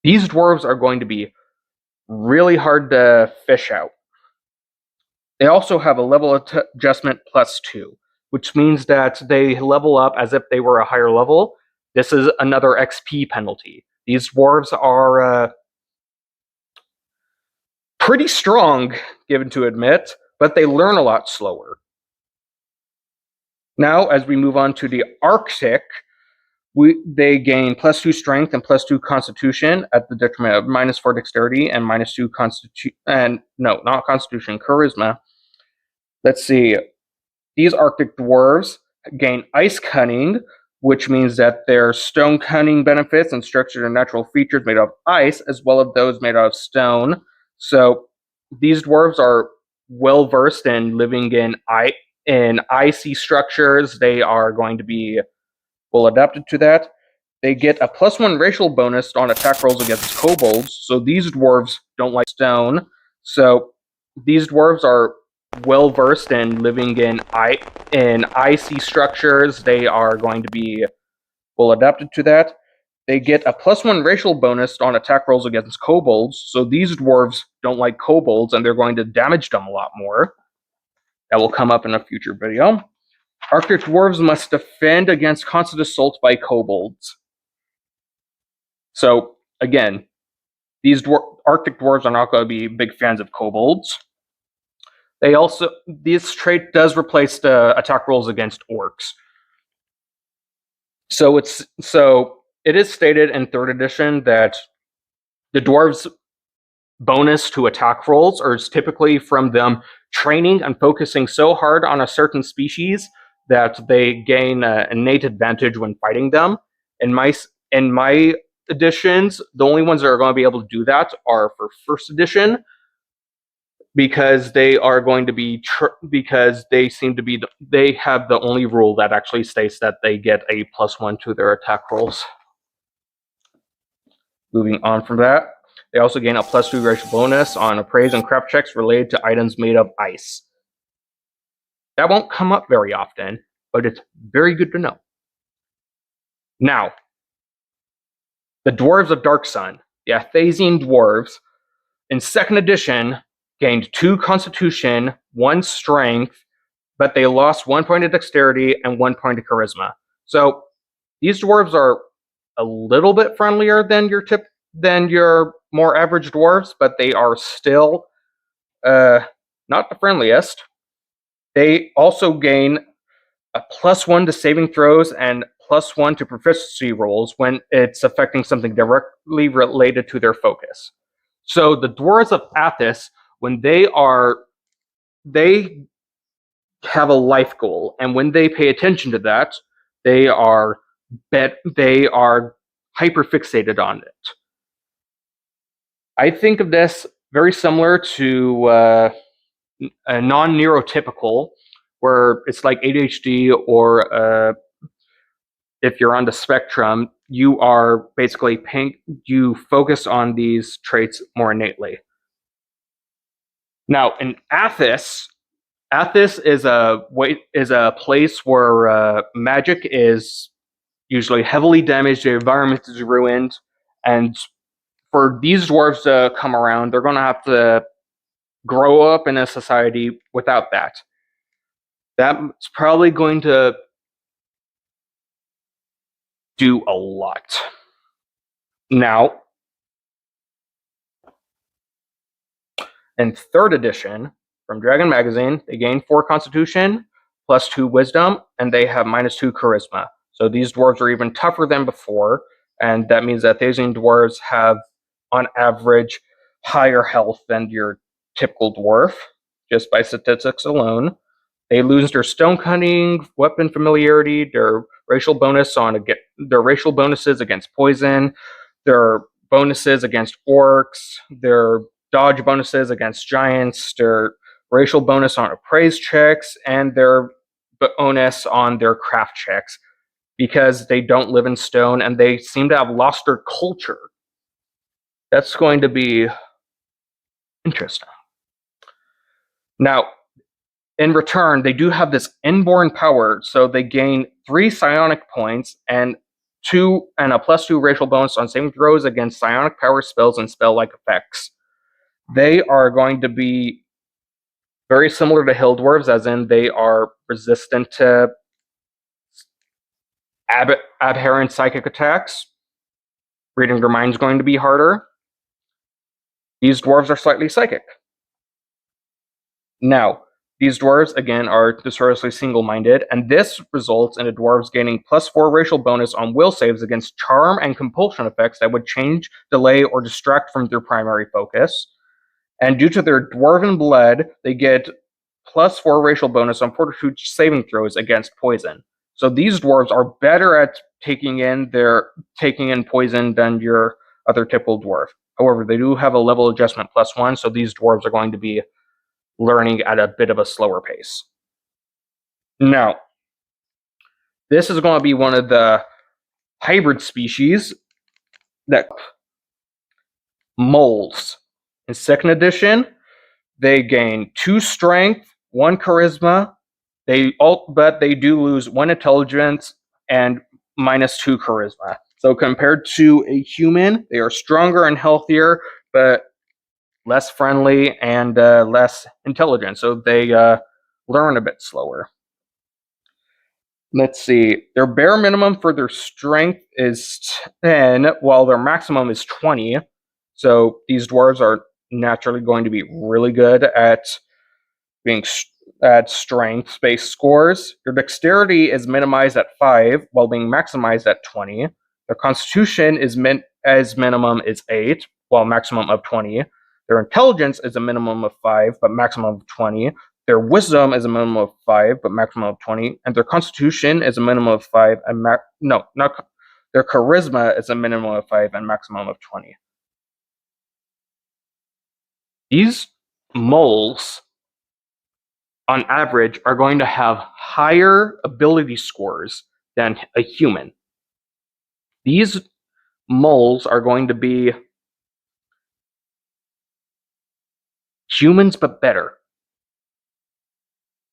These dwarves are going to be really hard to fish out. They also have a level adjustment +2, which means that they level up as if they were a higher level. This is another XP penalty. These dwarves are pretty strong, given to admit, but they learn a lot slower. Now, as we move on to the Arctic, they gain +2 strength and +2 constitution at the detriment of -4 dexterity and -2 constitution. And no, not constitution, charisma. Let's see. These Arctic dwarves gain ice cunning, which means that their stone cunning benefits and structured and natural features made of ice, as well as those made out of stone. So these dwarves are well versed in living in icy structures. They are going to be well adapted to that. They get a +1 racial bonus on attack rolls against kobolds. So these dwarves don't like stone. So these dwarves are well versed in living in icy structures. They are going to be well adapted to that. They get a +1 racial bonus on attack rolls against kobolds. So these dwarves don't like kobolds, and they're going to damage them a lot more. That will come up in a future video. Arctic dwarves must defend against constant assault by kobolds. So again, these Arctic dwarves are not going to be big fans of kobolds. This trait does replace the attack rolls against orcs. So it is stated in 3rd edition that the dwarves' bonus to attack rolls is typically from them training and focusing so hard on a certain species that they gain an innate advantage when fighting them. In my editions, the only ones that are going to be able to do that are for 1st edition, because they are going to be because they seem to be they have the only rule that actually states that they get a +1 to their attack rolls. Moving on from that, they also gain a +2 racial bonus on appraise and craft checks related to items made of ice. That won't come up very often, but it's very good to know. Now, the Dwarves of Dark Sun, the Athasian dwarves, in 2nd edition, gained 2 constitution, 1 strength, but they lost 1 point of dexterity and 1 point of charisma. So these dwarves are a little bit friendlier than your more average dwarves, but they are still not the friendliest. They also gain a +1 to saving throws and +1 to proficiency rolls when it's affecting something directly related to their focus. So the dwarves of Athas, when they have a life goal, and when they pay attention to that, they are hyper fixated on it. I think of this very similar to a non-neurotypical, where it's like ADHD, or if you're on the spectrum, you are basically you focus on these traits more innately. Now, in Athas is a place where magic is usually heavily damaged, the environment is ruined, and for these dwarves to come around, they're going to have to grow up in a society without that. That's probably going to do a lot. Now, in 3rd edition, from Dragon Magazine, they gain 4 constitution, +2 wisdom, and they have -2 charisma. So these dwarves are even tougher than before, and that means that Athasian dwarves have, on average, higher health than your typical dwarf, just by statistics alone. They lose their stone cunning, weapon familiarity, their racial bonuses against poison, their bonuses against orcs, their dodge bonuses against giants, their racial bonus on appraise checks, and their bonus on their craft checks, because they don't live in stone and they seem to have lost their culture. That's going to be interesting. Now, in return, they do have this inborn power, so they gain 3 psionic points and a +2 racial bonus on saving throws against psionic power spells and spell-like effects. They are going to be very similar to Hill Dwarves, as in they are resistant to adherent psychic attacks. Reading their mind is going to be harder. These dwarves are slightly psychic. Now, these dwarves, again, are notoriously single-minded, and this results in the dwarves gaining +4 racial bonus on will saves against charm and compulsion effects that would change, delay, or distract from their primary focus. And due to their dwarven blood, they get +4 racial bonus on fortitude saving throws against poison. So these dwarves are better at taking in poison than your other typical dwarf. However, they do have a level adjustment +1, so these dwarves are going to be learning at a bit of a slower pace. Now, this is going to be one of the hybrid species that Muls. In 2nd edition, they gain 2 strength, 1 charisma, but they do lose 1 intelligence and -2 charisma. So compared to a human, they are stronger and healthier, but less friendly and less intelligent. So they learn a bit slower. Let's see. Their bare minimum for their strength is 10, while their maximum is 20. So these dwarves are naturally going to be really good at being at strength-based scores. Their dexterity is minimized at 5, while being maximized at 20. Their constitution is as minimum is 8, while maximum of 20. Their intelligence is a minimum of 5, but maximum of 20. Their wisdom is a minimum of 5, but maximum of 20. And their constitution is a minimum of 5, and their charisma is a minimum of 5 and maximum of 20. These moles, on average, are going to have higher ability scores than a human. These moles are going to be humans, but better.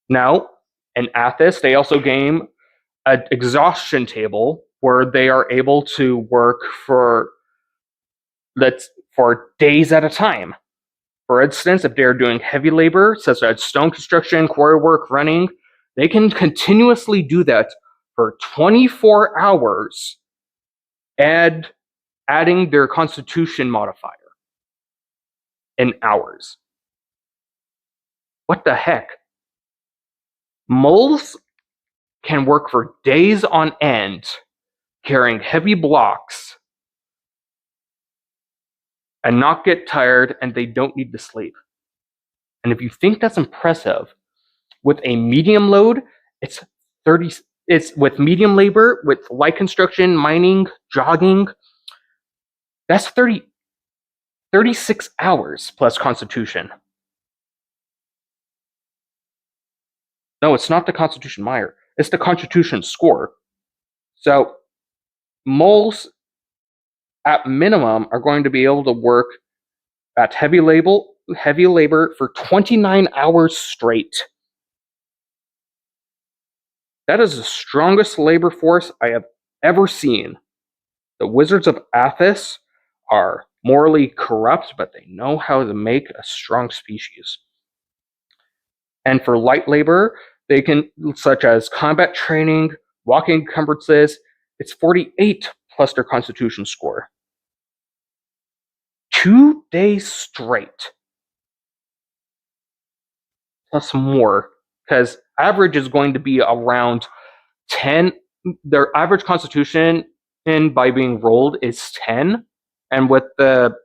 Now, in Athas, they also gain an exhaustion table where they are able to work for days at a time. For instance, if they're doing heavy labor, such as stone construction, quarry work, running, they can continuously do that for 24 hours and adding their constitution modifier in hours. What the heck? Muls can work for days on end, carrying heavy blocks, and not get tired, and they don't need to sleep. And if you think that's impressive, with a medium load, it's with medium labor, with light construction, mining, jogging, that's 36 hours plus constitution. No, it's not the constitution mire. It's the constitution score. So, moles, at minimum, are going to be able to work at heavy labor for 29 hours straight. That is the strongest labor force I have ever seen. The Wizards of Athas are morally corrupt, but they know how to make a strong species. And for light labor, they can, such as combat training, walking encumbrances, it's 48 plus their constitution score. 2 days straight. Plus more, because average is going to be around 10. Their average constitution by being rolled is 10, and with the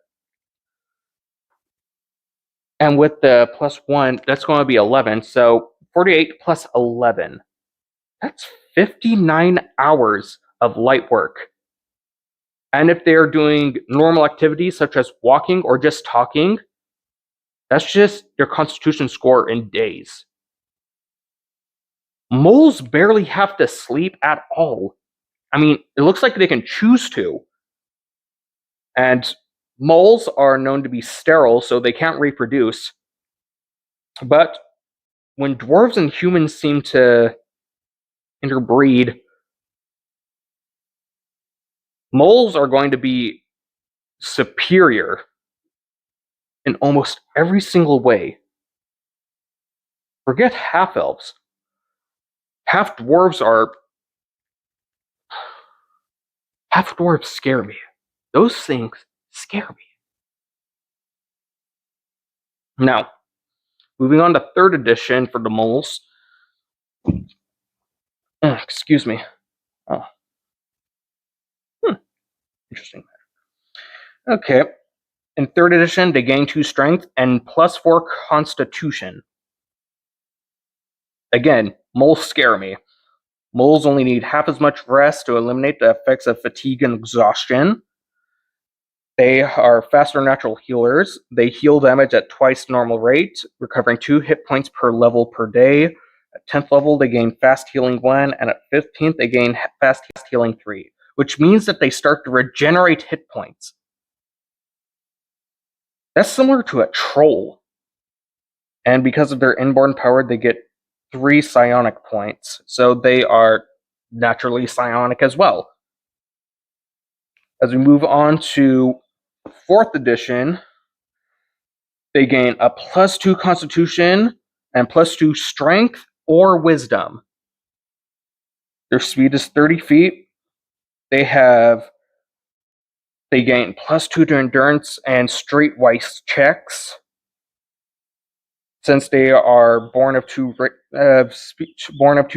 +1, that's going to be 11. So 48 plus 11. That's 59 hours of light work. And if they're doing normal activities such as walking or just talking, that's just their constitution score in days. Moles barely have to sleep at all. I mean, it looks like they can choose to. And Moles are known to be sterile, so they can't reproduce. But when dwarves and humans seem to interbreed, moles are going to be superior in almost every single way. Forget half-elves. Half-dwarves scare me. Those things scare me. Now, moving on to 3rd edition for the moles. Excuse me. Oh. Interesting. Okay. In 3rd edition, they gain 2 strength and +4 constitution. Again, moles scare me. Moles only need half as much rest to eliminate the effects of fatigue and exhaustion. They are faster natural healers. They heal damage at twice normal rate, recovering 2 hit points per level per day. At 10th level, they gain fast healing 1, and at 15th, they gain fast healing 3, which means that they start to regenerate hit points. That's similar to a troll. And because of their inborn power, they get 3 psionic points, so they are naturally psionic as well. As we move on to 4th edition, they gain a +2 constitution and +2 strength or wisdom. Their speed is 30 feet. They gain +2 to endurance and streetwise checks. Since they are born of two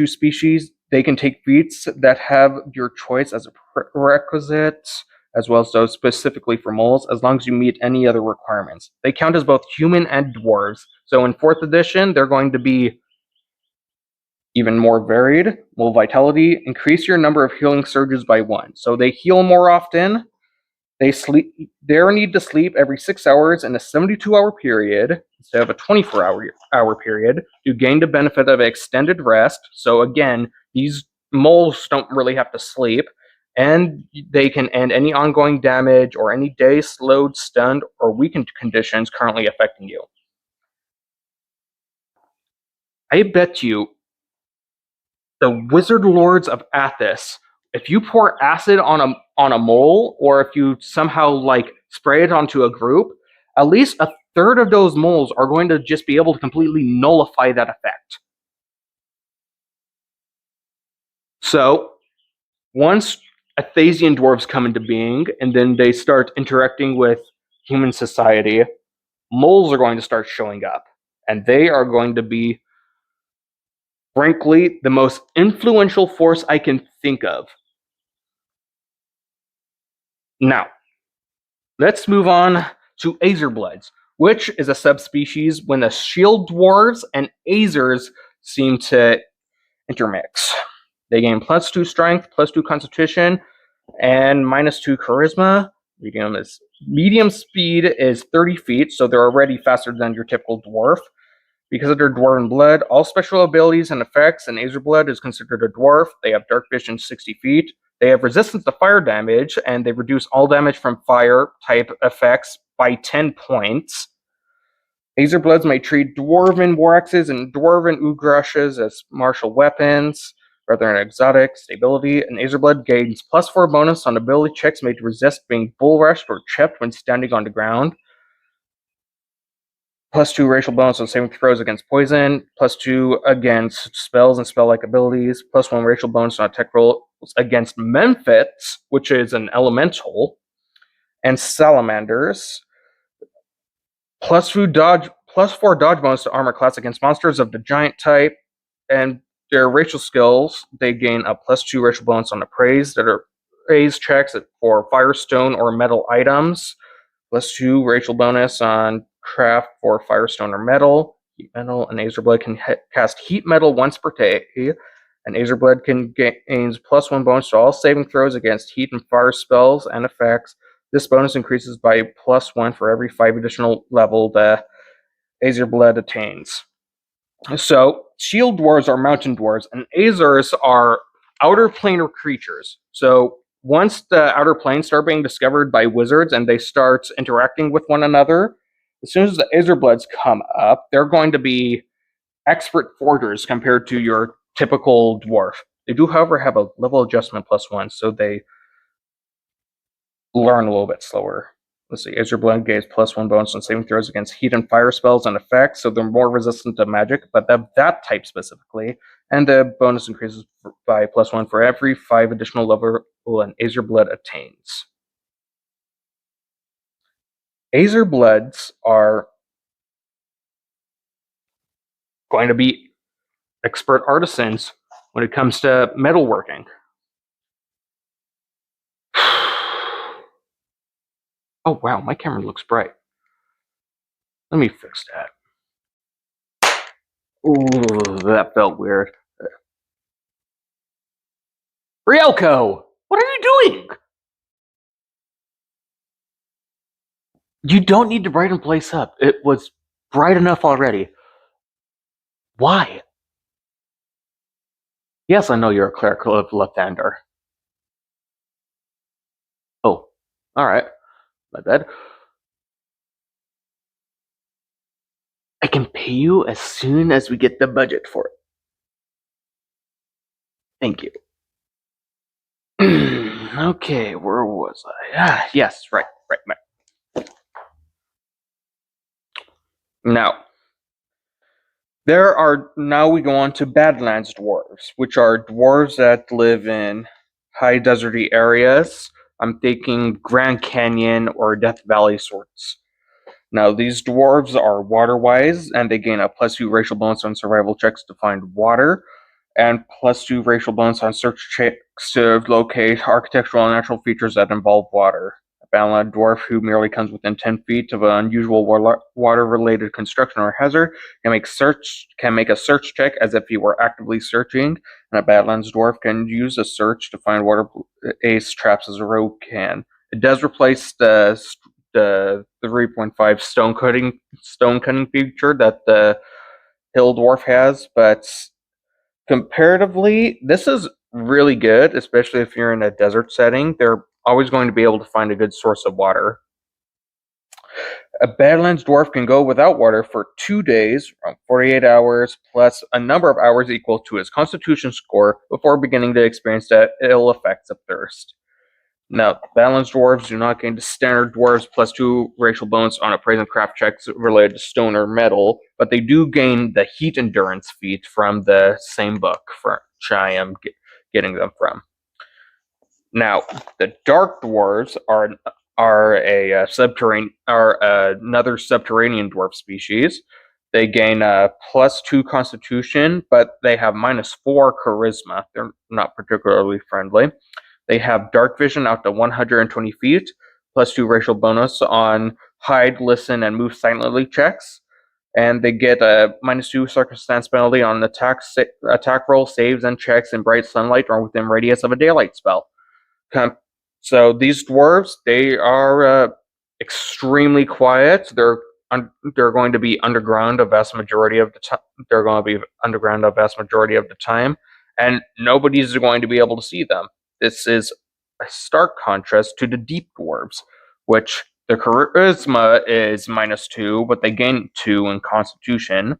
species, they can take feats that have your choice as a prerequisite, as well as those specifically for moles, as long as you meet any other requirements. They count as both human and dwarves. So in 4th edition, they're going to be even more varied. Mole vitality, increase your number of healing surges by 1. So they heal more often. Their need to sleep every 6 hours in a 72-hour period instead of a 24-hour period to gain the benefit of extended rest. So again, these moles don't really have to sleep, and they can end any ongoing damage or any day slowed, stunned, or weakened conditions currently affecting you. I bet you the Wizard Lords of Athas, if you pour acid on a mole, or if you somehow spray it onto a group, at least a third of those moles are going to just be able to completely nullify that effect. So, once Athasian dwarves come into being, and then they start interacting with human society, moles are going to start showing up. And they are going to be, frankly, the most influential force I can think of. Now, let's move on to Azerbloods, which is a subspecies when the shield dwarves and Azers seem to intermix. They gain +2 strength, +2 constitution, and -2 charisma. Medium speed is 30 feet, so they're already faster than your typical dwarf. Because of their dwarven blood, all special abilities and effects in Azerblood is considered a dwarf. They have dark vision 60 feet. They have resistance to fire damage, and they reduce all damage from fire-type effects by 10 points. Azerbloods may treat dwarven war axes and dwarven ugrashes as martial weapons, rather than exotic stability. An Azerblood gains +4 bonus on ability checks made to resist being bull rushed or chipped when standing on the ground. +2 racial bonus on saving throws against poison, +2 against spells and spell-like abilities, +1 racial bonus on attack rolls against Memphits, which is an elemental, and salamanders, +4 dodge bonus to armor class against monsters of the giant type, and their racial skills, they gain a +2 racial bonus on appraise that are appraise checks for firestone or metal items, +2 racial bonus on craft for firestone or metal. Heat metal. An Azerblood can cast heat metal once per day. An Azerblood can gains +1 bonus to all saving throws against heat and fire spells and effects. This bonus increases by +1 for every 5 additional level the Azerblood attains. So, shield dwarves are mountain dwarves, and Azers are outer planar creatures. So, once the outer planes start being discovered by wizards and they start interacting with one another, as soon as the Azerbloods come up, they're going to be expert forgers compared to your typical dwarf. They do, however, have a level adjustment +1, so they learn a little bit slower. Let's see, Azerblood gains +1 bonus on saving throws against heat and fire spells and effects, so they're more resistant to magic, but that type specifically. And the bonus increases by +1 for every 5 additional level an Azerblood attains. Azerbloods are going to be expert artisans when it comes to metalworking. Oh wow, my camera looks bright. Let me fix that. Ooh, that felt weird. Ryoko! What are you doing? You don't need to brighten the place up. It was bright enough already. Why? Yes, I know you're a cleric of left-hander. Oh, alright. My bad. I can pay you as soon as we get the budget for it. Thank you. Okay, where was I? Yes, right. Now we go on to Badlands dwarves, which are dwarves that live in high deserty areas. I'm thinking Grand Canyon or Death Valley sorts. Now, these dwarves are water-wise, and they gain a +2 racial bonus on survival checks to find water, and +2 racial bonus on search checks to locate architectural and natural features that involve water. A Badland dwarf who merely comes within 10 feet of an unusual water-related construction or hazard can make a search check as if he were actively searching, and a Badlands dwarf can use a search to find water ace traps as a rogue can. It does replace the 3.5 stone cutting feature that the hill dwarf has, but comparatively, this is really good, especially if you're in a desert setting. They're always going to be able to find a good source of water. A Badlands dwarf can go without water for 2 days, around 48 hours, plus a number of hours equal to his constitution score before beginning to experience the ill effects of thirst. Now, Badlands dwarves do not gain the standard dwarves +2 racial bonus on appraise and craft checks related to stone or metal, but they do gain the heat endurance feat from the same book, which I am getting them from. Now, the dark dwarves are another subterranean dwarf species. They gain a +2 constitution, but they have -4 charisma. They're not particularly friendly. They have dark vision out to 120 feet, +2 racial bonus on hide, listen, and move silently checks. And they get a -2 circumstance penalty on attack roll, saves, and checks in bright sunlight or within radius of a daylight spell. So these dwarves, they are extremely quiet. They're going to be underground a vast majority of the time. They're going to be underground a vast majority of the time, and nobody's going to be able to see them. This is a stark contrast to the deep dwarves, which their charisma is -2, but they gain 2 in constitution.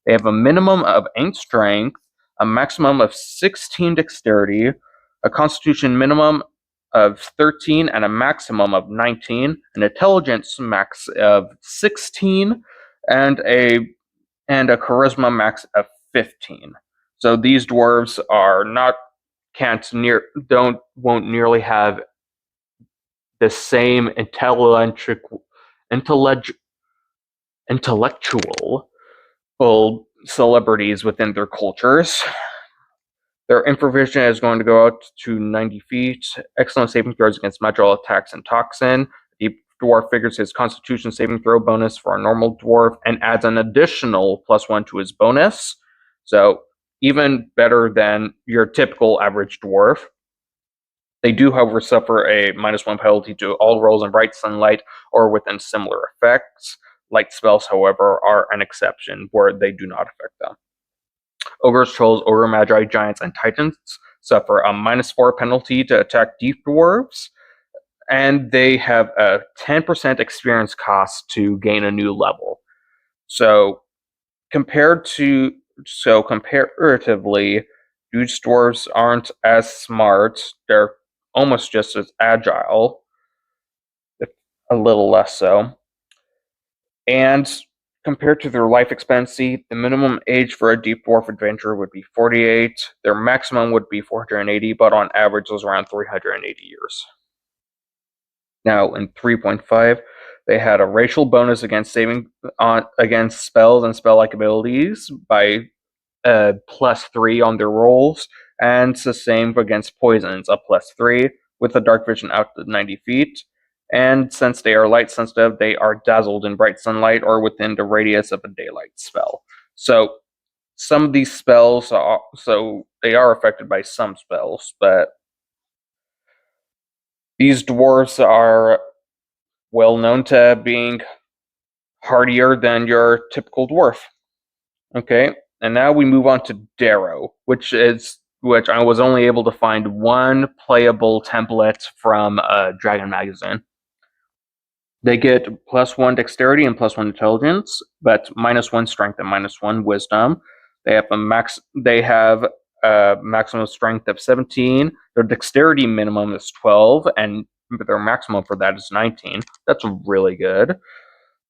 They have a minimum of 8 strength, a maximum of 16 dexterity, a constitution minimum of 13, and a maximum of 19, an intelligence max of 16, and a charisma max of 15. So these dwarves are won't nearly have the same intellectual celebrities within their cultures. Their infravision is going to go out to 90 feet. Excellent saving throws against magical attacks and toxin. Deep dwarf figures his constitution saving throw bonus for a normal dwarf and adds an additional +1 to his bonus. So even better than your typical average dwarf. They do, however, suffer a -1 penalty to all rolls in bright sunlight or within similar effects. Light spells, however, are an exception where they do not affect them. Ogres, trolls, ogre magi, giants, and titans suffer a -4 penalty to attack deep dwarves, and they have a 10% experience cost to gain a new level. So comparatively, huge dwarves aren't as smart. They're almost just as agile, if a little less so. And compared to their life expectancy, the minimum age for a deep dwarf adventurer would be 48. Their maximum would be 480, but on average it was around 380 years. Now, in 3.5, they had a racial bonus against against spells and spell-like abilities by +3 on their rolls, and the same against poisons, a +3, with the dark vision out to 90 feet. And since they are light sensitive, they are dazzled in bright sunlight or within the radius of a daylight spell. So some of these spells they are affected by some spells, but these dwarves are well known to being hardier than your typical dwarf. Okay, and now we move on to Derro, which I was only able to find one playable template from Dragon Magazine. They get +1 dexterity and +1 intelligence, but -1 strength and -1 wisdom. They have a maximum strength of 17. Their dexterity minimum is 12, and their maximum for that is 19. That's really good.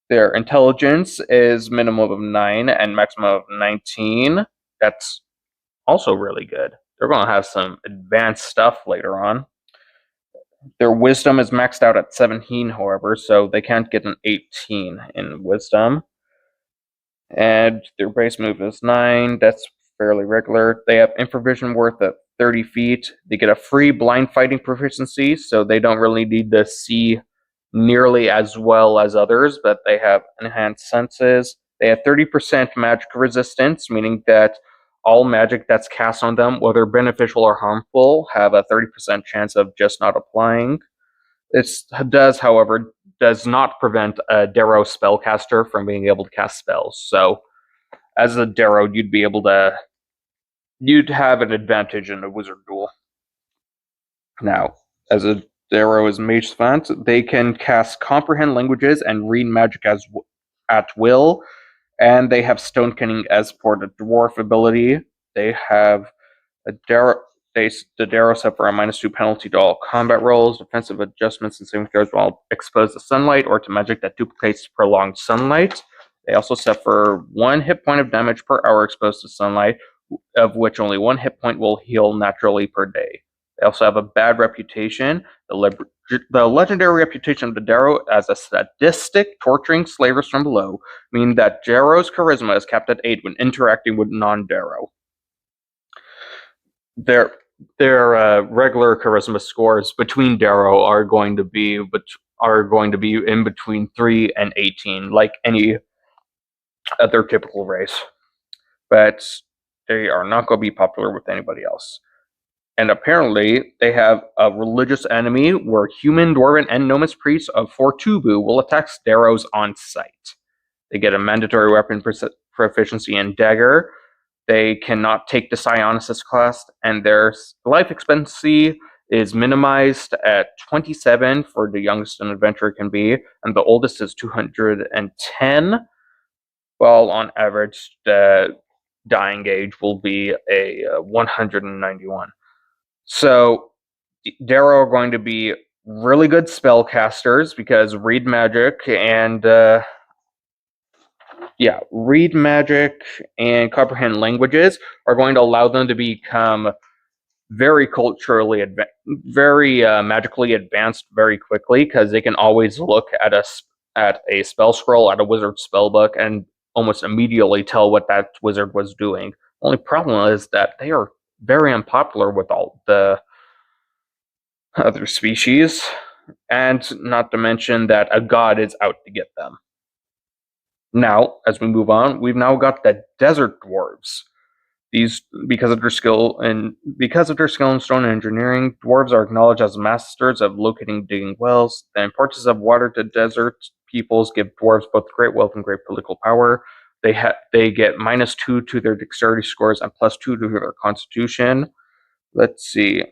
Their intelligence is minimum of 9 and maximum of 19. That's also really good. They're going to have some advanced stuff later on. Their wisdom is maxed out at 17, however, so they can't get an 18 in wisdom. And their base move is 9. That's fairly regular. They have infravision worth of 30 feet. They get a free blind fighting proficiency, so they don't really need to see nearly as well as others, but they have enhanced senses. They have 30% magic resistance, meaning that all magic that's cast on them, whether beneficial or harmful, have a 30% chance of just not applying. This does, however, does not prevent a Derro spellcaster from being able to cast spells. So, as a Derro, you'd have an advantage in a wizard duel. Now, as a Derro is mage savant, they can cast comprehend languages and read magic at will, and they have stone cunning as for the dwarf ability. They have the Derro suffer a -2 penalty to all combat rolls, defensive adjustments, and saving throws while exposed to sunlight or to magic that duplicates prolonged sunlight. They also suffer 1 hit point of damage per hour exposed to sunlight, of which only 1 hit point will heal naturally per day. They also have a bad reputation. The legendary reputation of the Derro as a sadistic, torturing slavers from below, meaning that Derro's charisma is capped at 8 when interacting with non-Derro. Their regular charisma scores between Derro are going to be in between 3 and 18, like any other typical race. But they are not going to be popular with anybody else. And apparently, they have a religious enemy where human, dwarven, and gnomist priests of Fortubu will attack Derros on sight. They get a mandatory weapon proficiency in dagger. They cannot take the Psionicist class, and their life expectancy is minimized at 27 for the youngest an adventurer can be, and the oldest is 210. While on average, the dying age will be a 191. So, Derro are going to be really good spellcasters because read magic and comprehend languages are going to allow them to become very magically advanced very quickly, because they can always look at a spell scroll at a wizard spellbook and almost immediately tell what that wizard was doing. Only problem is that they are very unpopular with all the other species, and not to mention that a god is out to get them. Now, as we move on, we've now got the desert dwarves. These, because of their skill in stone engineering, dwarves are acknowledged as masters of locating and digging wells. The importance of water to desert peoples give dwarves both great wealth and great political power. They get -2 to their dexterity scores and +2 to their constitution. Let's see.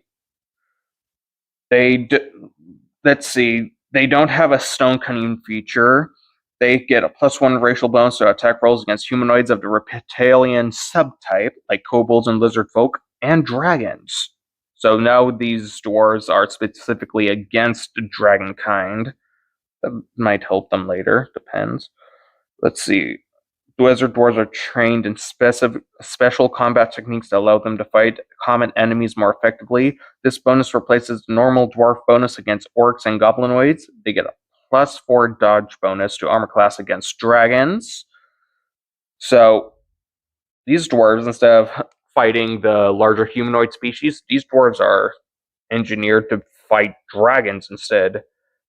Let's see. They don't have a stone cunning feature. They get a +1 racial bonus to attack rolls against humanoids of the reptilian subtype, like kobolds and lizard folk, and dragons. So now these dwarves are specifically against dragon kind. That might help them later, depends. Let's see. Wizard dwarves are trained in special combat techniques that allow them to fight common enemies more effectively. This bonus replaces the normal dwarf bonus against orcs and goblinoids. They get a +4 dodge bonus to armor class against dragons. So these dwarves, instead of fighting the larger humanoid species, these dwarves are engineered to fight dragons instead.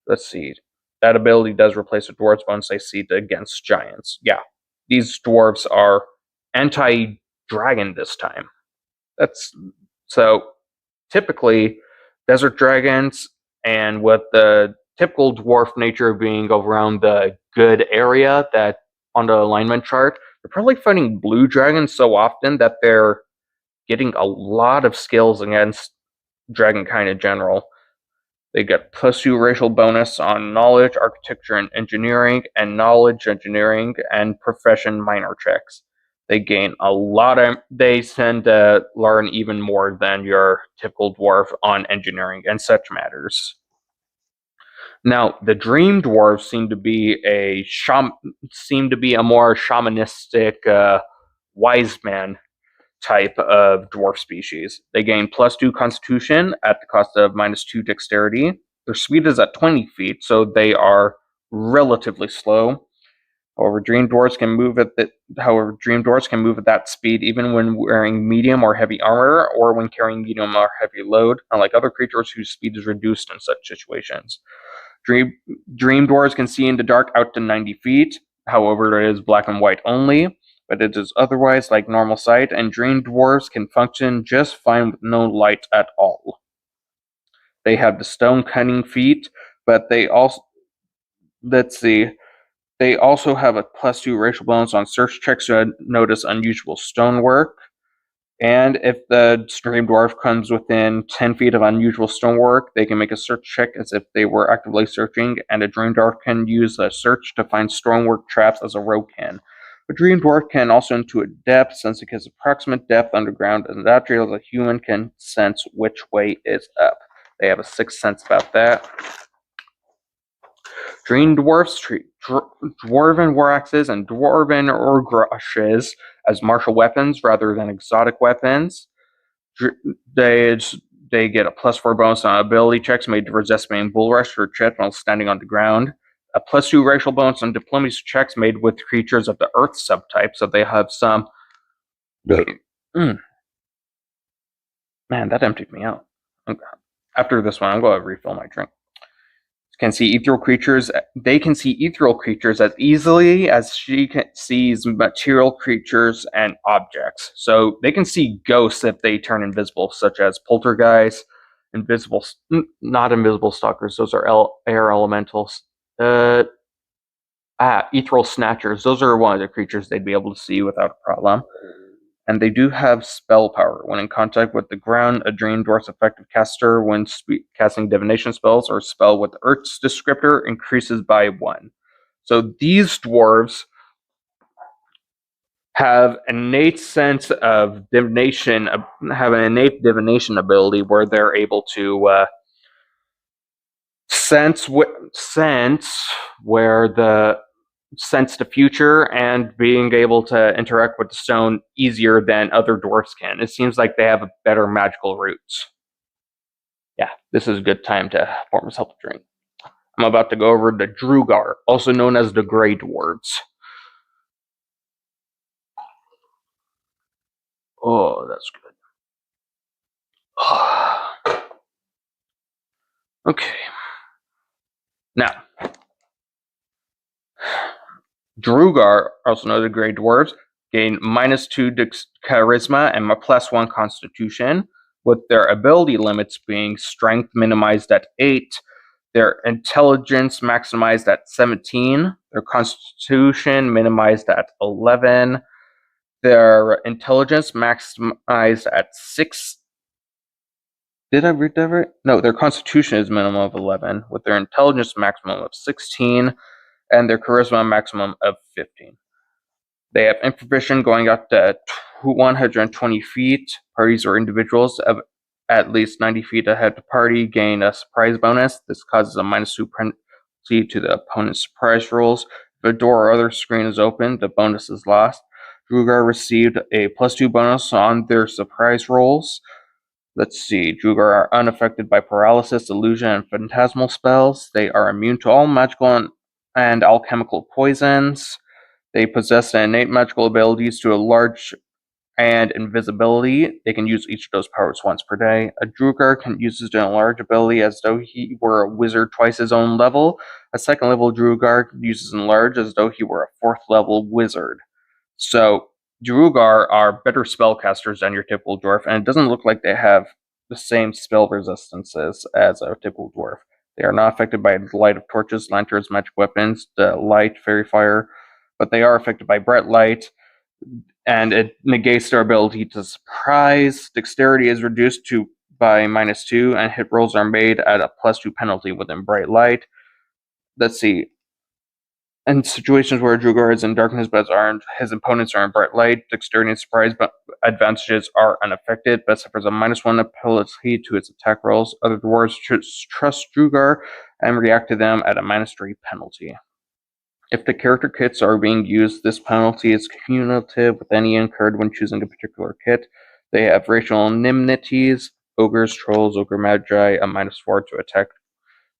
Let's see. That ability does replace a dwarf's bonus they see against giants. Yeah, these dwarves are anti-dragon this time. That's so typically desert dragons, and with the typical dwarf nature being around the good area that on the alignment chart, they're probably fighting blue dragons so often that they're getting a lot of skills against dragon kind in general. They get +2 racial bonus on knowledge, architecture, and engineering, and knowledge, engineering, and profession minor checks. They gain a lot of. They tend to learn even more than your typical dwarf on engineering and such matters. Now, the dream dwarves seem to be a more shamanistic wise man type of dwarf species. They gain +2 constitution at the cost of -2 dexterity. Their speed is at 20 feet, so they are relatively slow. However, dream dwarves can move at that speed even when wearing medium or heavy armor, or when carrying medium or heavy load, unlike other creatures whose speed is reduced in such situations. Dream dwarves can see in the dark out to 90 feet. However, it is black and white only, but it is otherwise like normal sight, and dream dwarves can function just fine with no light at all. They have the stone cunning feat, but they also have a +2 racial bonus on search checks to notice unusual stonework. And if the dream dwarf comes within 10 feet of unusual stonework, they can make a search check as if they were actively searching, and a dream dwarf can use a search to find stonework traps as a rogue can. A dream dwarf can also intuit depth, since it gives approximate depth underground, and that a human can sense which way is up. They have a sixth sense about that. Dream dwarfs treat dwarven war axes and dwarven orgrashes as martial weapons rather than exotic weapons. They get a +4 bonus on ability checks made to resist being bull rush or chet while standing on the ground. A +2 racial bonus on diplomacy checks made with creatures of the earth subtype, so they have some. Man, that emptied me out. After this one, I'm going to refill my drink. Can see ethereal creatures. They can see ethereal creatures as easily as she sees material creatures and objects. So they can see ghosts if they turn invisible, such as poltergeists, not invisible stalkers. Those are air elementals. Ethereal snatchers. Those are one of the creatures they'd be able to see without a problem. And they do have spell power. When in contact with the ground, a dream dwarf's effective caster when casting divination spells or a spell with Earth's descriptor increases by 1. So these dwarves have an innate sense of divination, have an innate divination ability where they're able to sense the future and being able to interact with the stone easier than other dwarfs can. It seems like they have a better magical roots. Yeah, this is a good time to pour myself a drink. I'm about to go over the Duergar, also known as the Grey Dwarves. Oh, that's good. Okay. Now, Duergar, also known as the Grey Dwarves, gain -2 charisma and +1 constitution, with their ability limits being strength minimized at 8, their intelligence maximized at 17, their constitution minimized at 11, their intelligence maximized at 6, Did I read that right? No, their constitution is minimum of 11, with their intelligence maximum of 16, and their charisma maximum of 15. They have improvision going up to 120 feet. Parties or individuals of at least 90 feet ahead of the party gain a surprise bonus. This causes a -2 penalty to the opponent's surprise rolls. If a door or other screen is open, the bonus is lost. Duergar received a +2 bonus on their surprise rolls. Let's see. Duergar are unaffected by paralysis, illusion, and phantasmal spells. They are immune to all magical and alchemical poisons. They possess innate magical abilities to a large and invisibility. They can use each of those powers once per day. A Duergar can use his enlarge ability as though he were a wizard twice his own level. A second level Duergar uses enlarge as though he were a fourth level wizard. So Duergar are better spellcasters than your typical dwarf, and it doesn't look like they have the same spell resistances as a typical dwarf. They are not affected by the light of torches, lanterns, magic weapons, the light, fairy fire, but they are affected by bright light, and it negates their ability to surprise. Dexterity is reduced by -2, and hit rolls are made at a +2 penalty within bright light. Let's see. In situations where Duergar is in darkness but his opponents are in bright light, dexterity and surprise advantages are unaffected, but suffers a -1 penalty to its attack rolls. Other dwarves trust Duergar and react to them at a -3 penalty. If the character kits are being used, this penalty is cumulative with any incurred when choosing a particular kit. They have racial indemnities, ogres, trolls, ogre magi, a -4 to attack.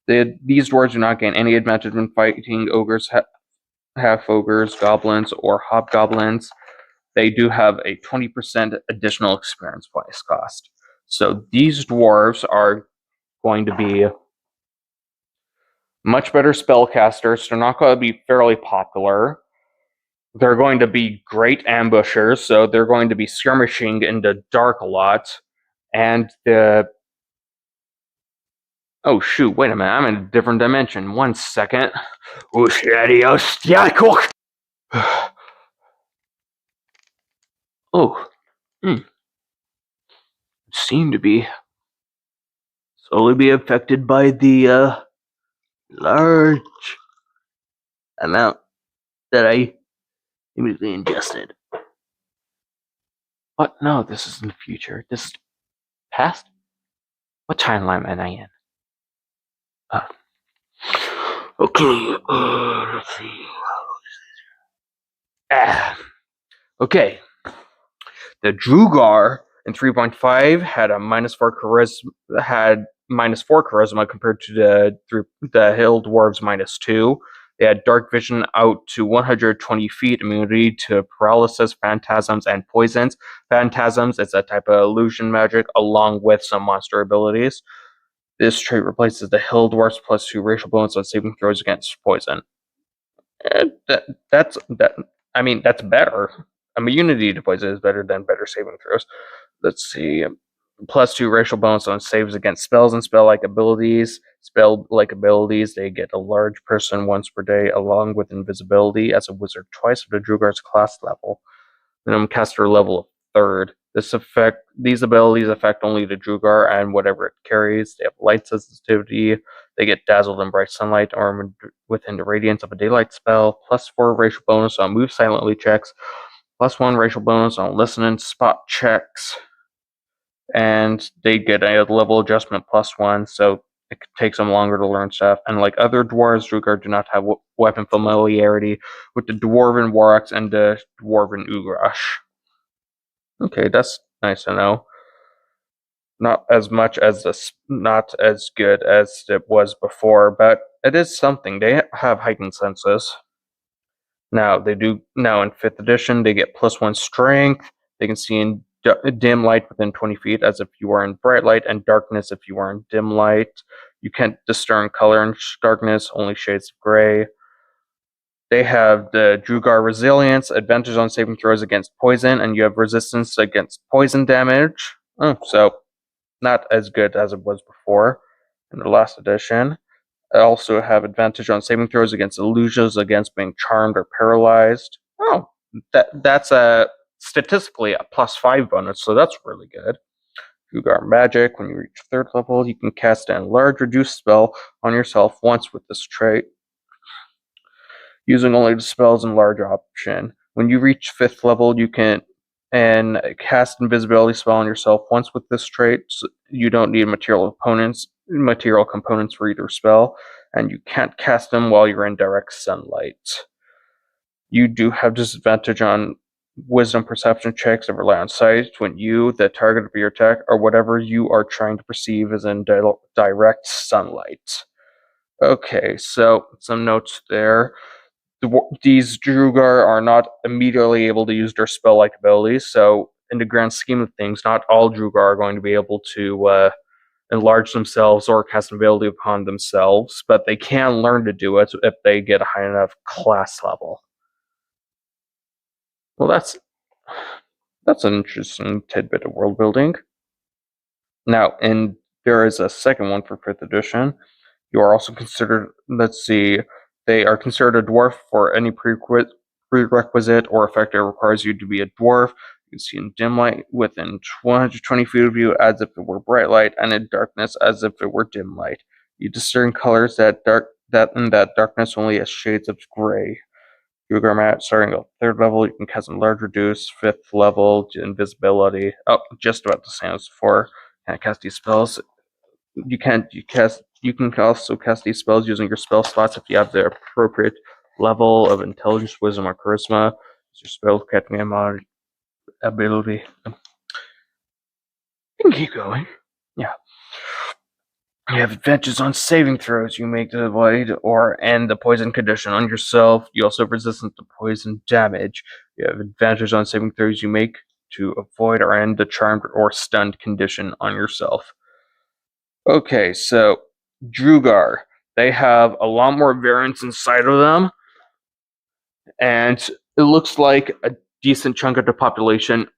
These dwarves do not gain any advantage when fighting ogres, half-ogres, goblins, or hobgoblins. They do have a 20% additional experience points cost. So these dwarves are going to be much better spellcasters. They're not going to be fairly popular. They're going to be great ambushers, so they're going to be skirmishing in the dark a lot. And oh shoot, wait a minute, I'm in a different dimension. 1 second. Oh, seem to be slowly be affected by the large amount that I immediately ingested. What? No, this is in the future. This is past? What timeline am I in? Okay, let's see. Okay. The Duergar in 3.5 had a -4 charisma compared to the Hill Dwarves -2. They had dark vision out to 120 feet, immunity to paralysis, phantasms, and poisons. Phantasms is a type of illusion magic along with some monster abilities. This trait replaces the Hill Dwarves +2 racial bonus on saving throws against poison. That's better. Immunity to poison is better than better saving throws. Let's see. +2 racial bonus on saves against spells and spell-like abilities. Spell-like abilities, they get a large person once per day, along with invisibility as a wizard twice for the Duergar's class level. Minimum caster level of 3rd. These abilities affect only the Duergar and whatever it carries. They have light sensitivity. They get dazzled in bright sunlight or within the radiance of a daylight spell. +4 racial bonus on move silently checks. +1 racial bonus on listen and spot checks. And they get a level adjustment +1, so it takes them longer to learn stuff. And like other dwarves, Duergar do not have weapon familiarity with the dwarven warlocks and the dwarven ugrash. Okay, that's nice to know. Not as good as it was before, but it is something. They have heightened senses. Now in 5th edition, they get +1 strength. They can see in dim light within 20 feet as if you are in bright light, and darkness if you are in dim light. You can't discern color in darkness, only shades of gray. They have the Duergar Resilience, advantage on saving throws against poison, and you have resistance against poison damage. So not as good as it was before in the last edition. I also have advantage on saving throws against illusions, against being charmed or paralyzed. That's statistically a +5 bonus, so that's really good. Duergar magic. When you reach 3rd level, you can cast an enlarge reduce spell on yourself once with this trait, using only the spell's enlarge option. When you reach 5th level, you can cast invisibility spell on yourself once with this trait. So you don't need material components for either spell, and you can't cast them while you're in direct sunlight. You do have disadvantage on wisdom perception checks that rely on sight when you, the target of your attack, or whatever you are trying to perceive is in direct sunlight. Okay, so some notes there. These Duergar are not immediately able to use their spell-like abilities, so in the grand scheme of things, not all Duergar are going to be able to enlarge themselves or cast an ability upon themselves, but they can learn to do it if they get a high enough class level. Well, that's an interesting tidbit of world building. Now, and there is a second one for 5th edition. You are also considered, they are considered a dwarf for any prerequisite or effect that requires you to be a dwarf. You can see in dim light within 120 feet of you as if it were bright light, and in darkness as if it were dim light. You discern colors that in that darkness only as shades of gray. Duergar mat starting at 3rd level, you can cast enlarge reduce. 5th level, invisibility. Oh, just about the same as before. Can't cast these spells. You can also cast these spells using your spell slots if you have the appropriate level of intelligence, wisdom, or charisma. It's your spell casting ability. You can keep going. Yeah. You have advantages on saving throws. You make the void or end the poison condition on yourself. You also have resistance to poison damage. You have advantages on saving throws you make to avoid or end the charmed or stunned condition on yourself. Okay, so Duergar. They have a lot more variants inside of them, and it looks like a decent chunk of the population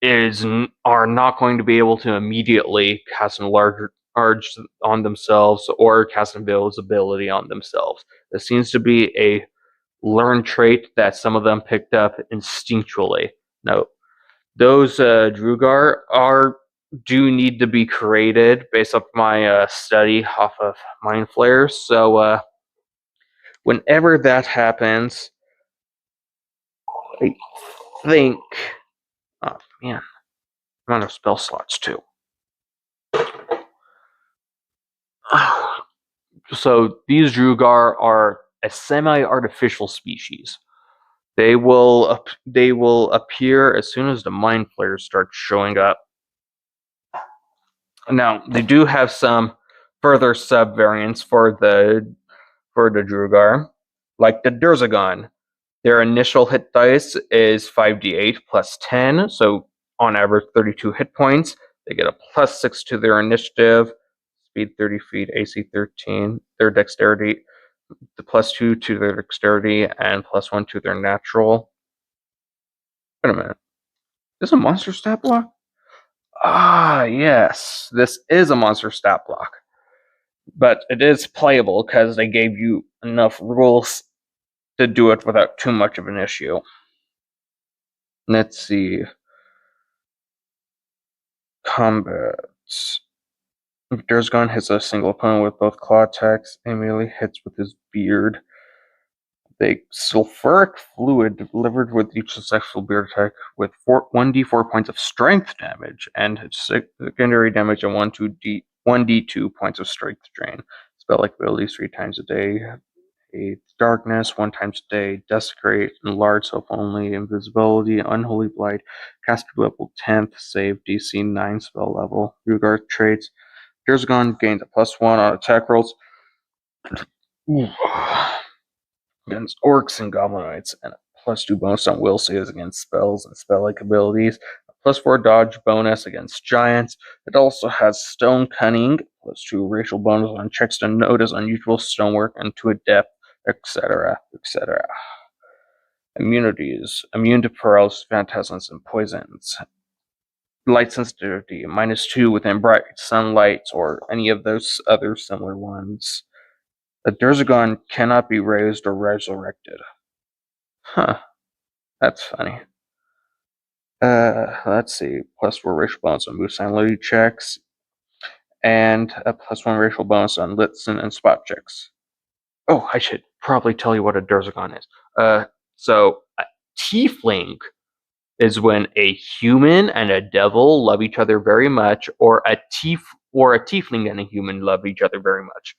are not going to be able to immediately cast an enlarge on themselves or cast invisibility on themselves. This seems to be a learned trait that some of them picked up instinctually. Now, those Duergar do need to be created based off my study off of Mind Flayers. So whenever that happens, I think, oh man, I'm out of spell slots too. So these Duergar are a semi-artificial species. They will appear as soon as the Mind Flayers start showing up. Now they do have some further sub-variants for the Duergar, like the Durzagon. Their initial hit dice is 5d8 plus 10, so on average 32 hit points. They get a plus 6 to their initiative, speed 30 feet, AC 13, their dexterity, the plus 2 to their dexterity, and plus 1 to their natural. Wait a minute. Is this a monster stat block? Ah, yes. This is a monster stat block. But it is playable because they gave you enough rules to do it without too much of an issue. Let's see. Combat. If Durzagon hits a single opponent with both claw attacks, immediately hits with his beard. The sulfuric fluid delivered with each successful beard attack with 1d4 points of strength damage and secondary damage and 1d2 points of strength drain. Spell-like abilities 3 times a day. Darkness 1 times a day. Desecrate, enlarge self only, invisibility, unholy blight. Caster level 10th, save DC 9 spell level. Duergar traits. Durzagon gains a +1 on attack rolls against orcs and goblinoids, and a +2 bonus on will saves against spells and spell-like abilities. A +4 dodge bonus against giants. It also has stone cunning, +2 racial bonus on checks to notice unusual stonework and to adept, etc., etc. Immunities: immune to paralysis, phantasms, and poisons. Light sensitivity, -2 within bright sunlight or any of those other similar ones. The Durzagon cannot be raised or resurrected. Huh. That's funny. Let's see. +4 racial bonus on move sanity checks, and a +1 racial bonus on listen and spot checks. Oh, I should probably tell you what a Durzagon is. So a tiefling is when a human and a devil love each other very much, or a tiefling and a human love each other very much.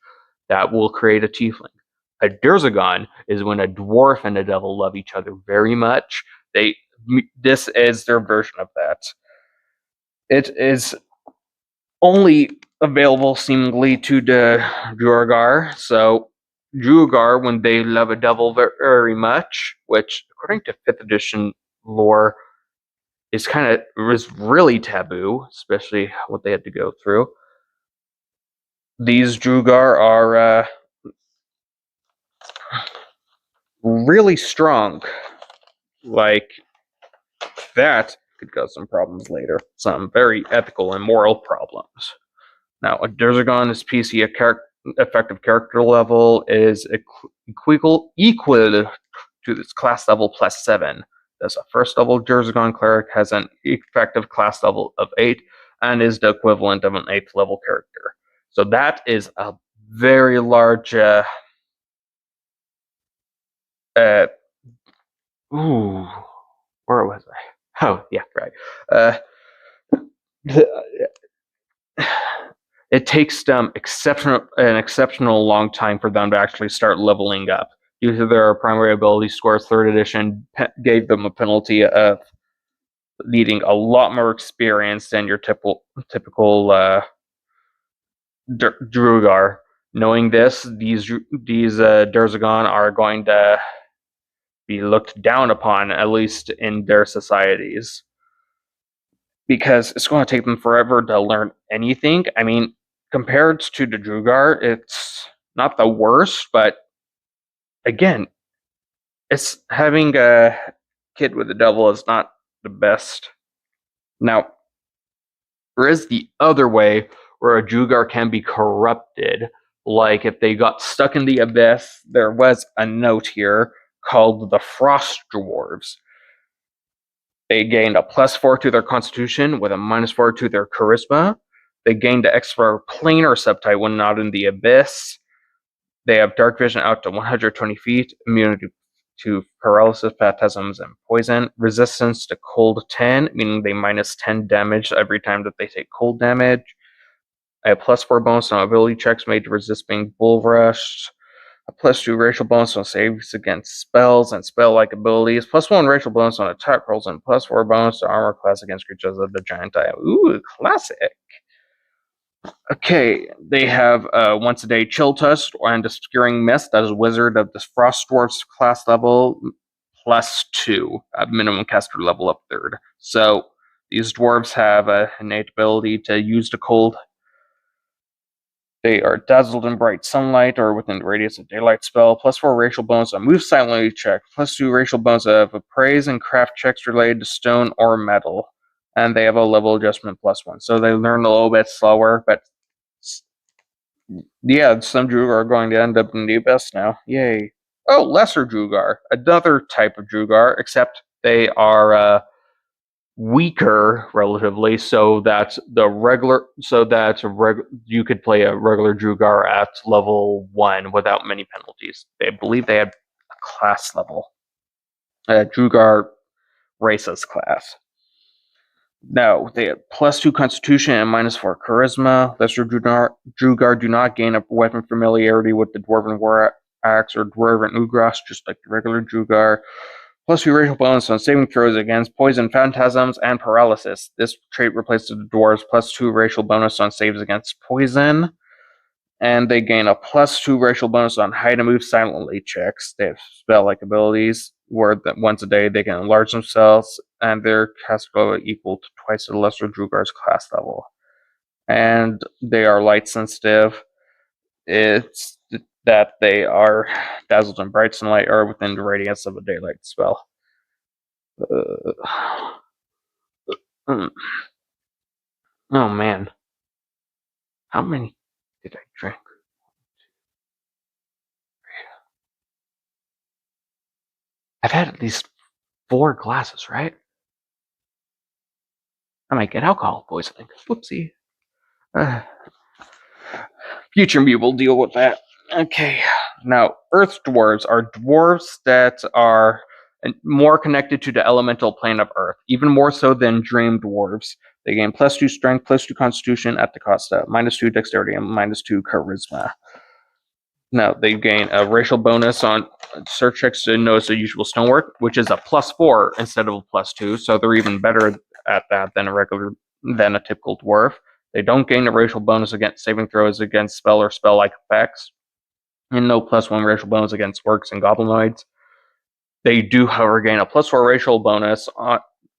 That will create a tiefling. A Durzagon is when a dwarf and a devil love each other very much. This is their version of that. It is only available seemingly to the Duergar. So Duergar, when they love a devil very much, which according to 5th edition lore was really taboo, especially what they had to go through. These Duergar are really strong. Like, that could cause some problems later. Some very ethical and moral problems. Now, a Durzagon's PC effective character level is equal to this class level +7. Thus, a first level Durzagon cleric has an effective class level of 8 and is the equivalent of an 8th level character. So that is a very large. Where was I? Oh, yeah, right. It takes them an exceptional long time for them to actually start leveling up. Due to their primary ability scores, 3rd edition gave them a penalty of needing a lot more experience than your typical Duergar. Knowing this, these Durzagon are going to be looked down upon, at least in their societies, because it's going to take them forever to learn anything. I mean, compared to the Duergar, it's not the worst, but again, it's having a kid with the devil is not the best. Now, there is the other way where a Duergar can be corrupted. Like if they got stuck in the abyss, there was a note here called the Frost Dwarves. They gained a +4 to their constitution with a -4 to their charisma. They gained the extra planar subtype when not in the abyss. They have dark vision out to 120 feet, immunity to paralysis, phantasms, and poison. Resistance to cold 10, meaning they -10 damage every time that they take cold damage. A +4 bonus on ability checks made to resist being bull rushed. A +2 racial bonus on saves against spells and spell-like abilities. +1 racial bonus on attack rolls, and +4 bonus to armor class against creatures of the giant type. Ooh, classic. Okay, they have once a day chill touch and obscuring mist. That is wizard of the Frost Dwarfs class level +2 at minimum caster level up 3rd. So these dwarves have an innate ability to use the cold. They are dazzled in bright sunlight or within the radius of daylight spell. +4 racial bonus on move silently check. +2 racial bonus of appraise and craft checks related to stone or metal. And they have a level adjustment +1. So they learn a little bit slower, but yeah, some Duergar are going to end up in the abyss now. Yay. Oh, lesser Duergar. Another type of Duergar, except they are weaker relatively, so that you could play a regular Duergar at level 1 without many penalties. They believe they had a class level. Duergar races class. No, they have +2 constitution and -4 charisma. Lesser Duergar do not gain a weapon familiarity with the Dwarven War Axe or Dwarven Ugras, just like the regular Duergar. +2 racial bonus on saving throws against poison, phantasms, and paralysis. This trait replaces the dwarves +2 racial bonus on saves against poison. And they gain a +2 racial bonus on hide and move silently checks. They have spell-like abilities where once a day they can enlarge themselves, and their cast level equal to twice the lesser Duergar's class level. And they are light sensitive. It's that they are dazzled in bright sunlight or within the radius of a daylight spell. Oh man, how many did I drink? I've had at least 4 glasses, right? I might get alcohol poisoning. Whoopsie. Future me will deal with that. Okay. Now, Earth Dwarves are dwarves that are more connected to the elemental plane of Earth, even more so than Dream Dwarves. They gain +2 strength, +2 constitution at the cost of -2 dexterity and -2 charisma. Now, they gain a racial bonus on search checks to notice the usual stonework, which is a +4 instead of a +2, so they're even better at that than a typical dwarf. They don't gain a racial bonus against saving throws against spell or spell-like effects, and no +1 racial bonus against orcs and goblinoids. They do, however, gain a +4 racial bonus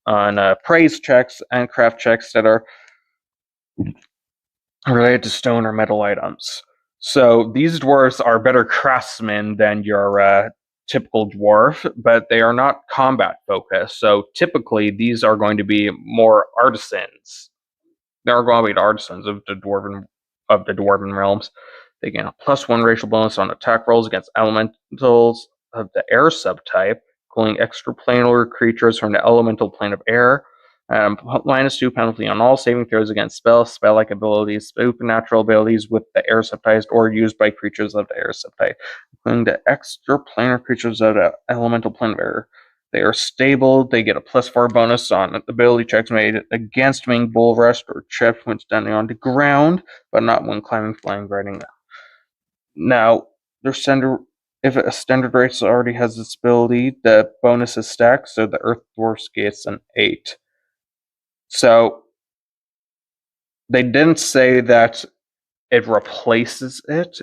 on praise checks and craft checks that are related to stone or metal items. So these dwarves are better craftsmen than your typical dwarf, but they are not combat focused. So typically, these are going to be more artisans. They are going to be the artisans of the dwarven realms. They gain a +1 racial bonus on attack rolls against elementals of the air subtype, including extraplanar creatures from the elemental plane of air. -2 penalty on all saving throws against spell-like abilities, supernatural abilities with the air subtype, or used by creatures of the air subtype, including the extraplanar creatures of the elemental plane of air. They are stable. They get a +4 bonus on ability checks made against being bull rushed or tripped when standing on the ground, but not when climbing, flying, riding. Now, their if a standard race already has this ability, the bonus is stacked, so the Earth Dwarfs gets an 8. So, they didn't say that it replaces it.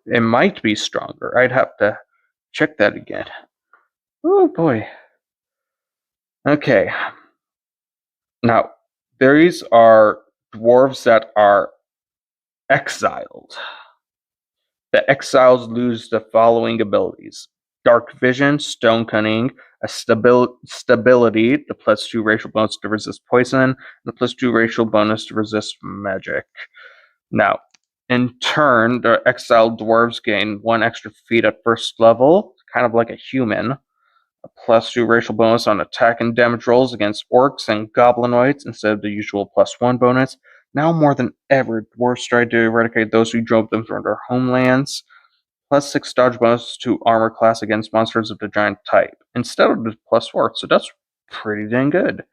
It might be stronger. I'd have to check that again. Oh boy. Okay. Now, these are dwarves that are exiled. The exiles lose the following abilities: Dark Vision, Stone Cunning, a stability, the +2 racial bonus to resist poison, and the +2 racial bonus to resist magic. Now, in turn, the exiled dwarves gain 1 extra feat at first level, kind of like a human. A +2 racial bonus on attack and damage rolls against orcs and goblinoids instead of the usual +1 bonus. Now more than ever, dwarves try to eradicate those who drove them from their homelands. +6 dodge bonus to armor class against monsters of the giant type, instead of the +4, so that's pretty dang good.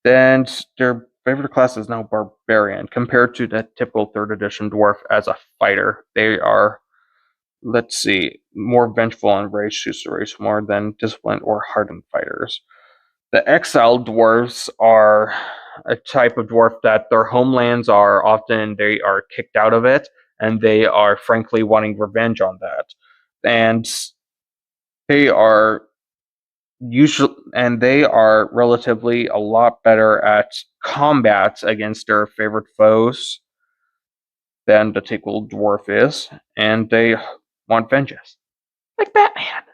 Then their favorite class is now Barbarian, compared to the typical 3rd edition dwarf as a fighter. They are, let's see, more vengeful and race choose to race more than disciplined or hardened fighters. The exiled dwarves are a type of dwarf that their homelands are often, they are kicked out of it, and they are frankly wanting revenge on that. And they are relatively a lot better at combat against their favorite foes than the typical dwarf is, and they want vengeance. Like Batman.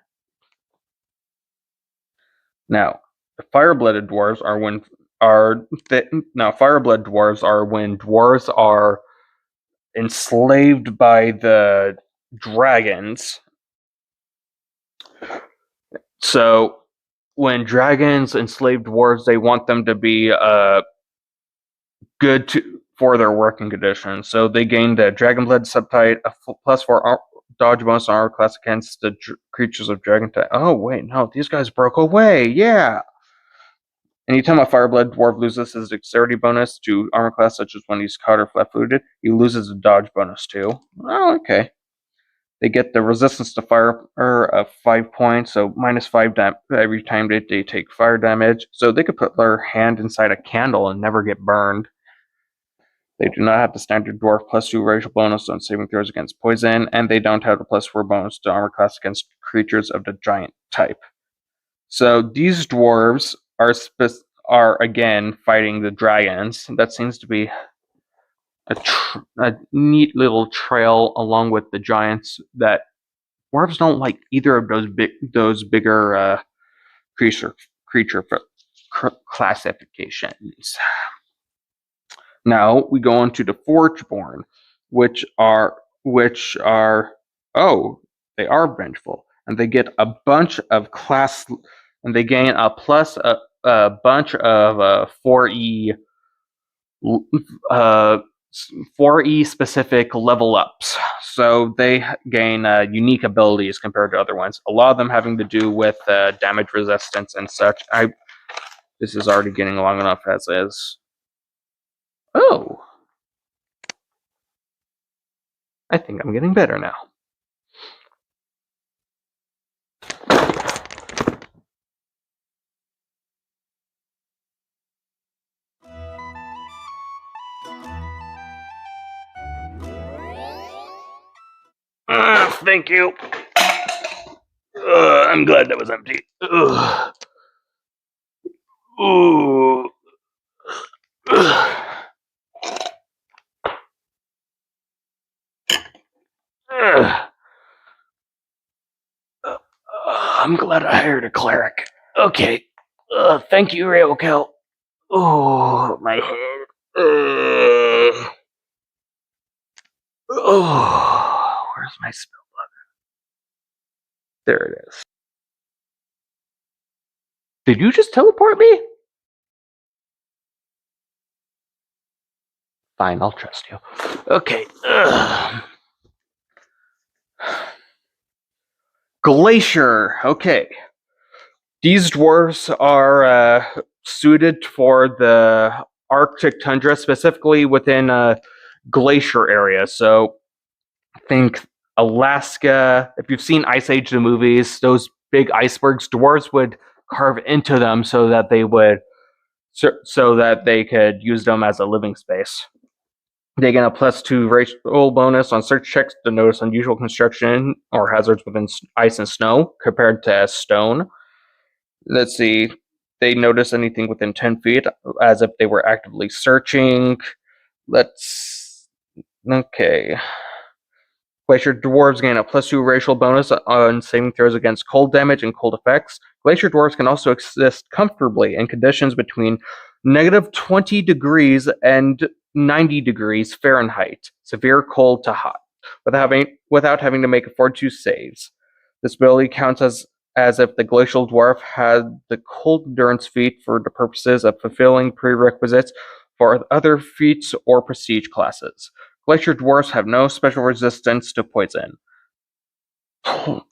Now, the fire-blooded dwarves are when fire-blood dwarves are when dwarves are enslaved by the dragons. So, when dragons enslave dwarves, they want them to be good for their working conditions. So they gain the Dragonblood subtype, a +4 dodge bonus on armor class against the creatures of dragon type. Oh wait, no, these guys broke away. Yeah. Anytime a Fireblood dwarf loses his dexterity bonus to armor class, such as when he's caught or flat-footed, he loses a dodge bonus too. Oh, okay. They get the resistance to fire of 5 points, so -5 every time they take fire damage. So they could put their hand inside a candle and never get burned. They do not have the standard dwarf +2 racial bonus on saving throws against poison, and they don't have the +4 bonus to armor class against creatures of the giant type. So these dwarves are again fighting the dragons. That seems to be a neat little trail along with the giants. That dwarves don't like either of those bigger creature classifications. Now we go on to the Forgeborn, which are they are vengeful, and they get a bunch of class, and they gain a a bunch of 4E 4E specific level ups. So they gain unique abilities compared to other ones. A lot of them having to do with damage resistance and such. This is already getting long enough as is. Oh. I think I'm getting better now. Thank you. I'm glad that was empty. Ooh. I'm glad I hired a cleric. Okay. Thank you, Ryoko. Oh, my head. Where's my spell book? There it is. Did you just teleport me? Fine, I'll trust you. Okay. Glacier. Okay. These dwarves are suited for the Arctic tundra, specifically within Glacier area. So think Alaska. If you've seen Ice Age the movies, those big icebergs, dwarves would carve into them so that they could use them as a living space. They get a +2 racial bonus on search checks to notice unusual construction or hazards within ice and snow compared to stone. Let's see. They notice anything within 10 feet as if they were actively searching. Okay. Glacier dwarves gain a +2 racial bonus on saving throws against cold damage and cold effects. Glacier dwarves can also exist comfortably in conditions between -20 degrees and 90 degrees Fahrenheit, severe cold to hot, without having to make a fortitude saves. This ability counts as if the glacial dwarf had the cold endurance feat for the purposes of fulfilling prerequisites for other feats or prestige classes. Glacier dwarfs have no special resistance to poison.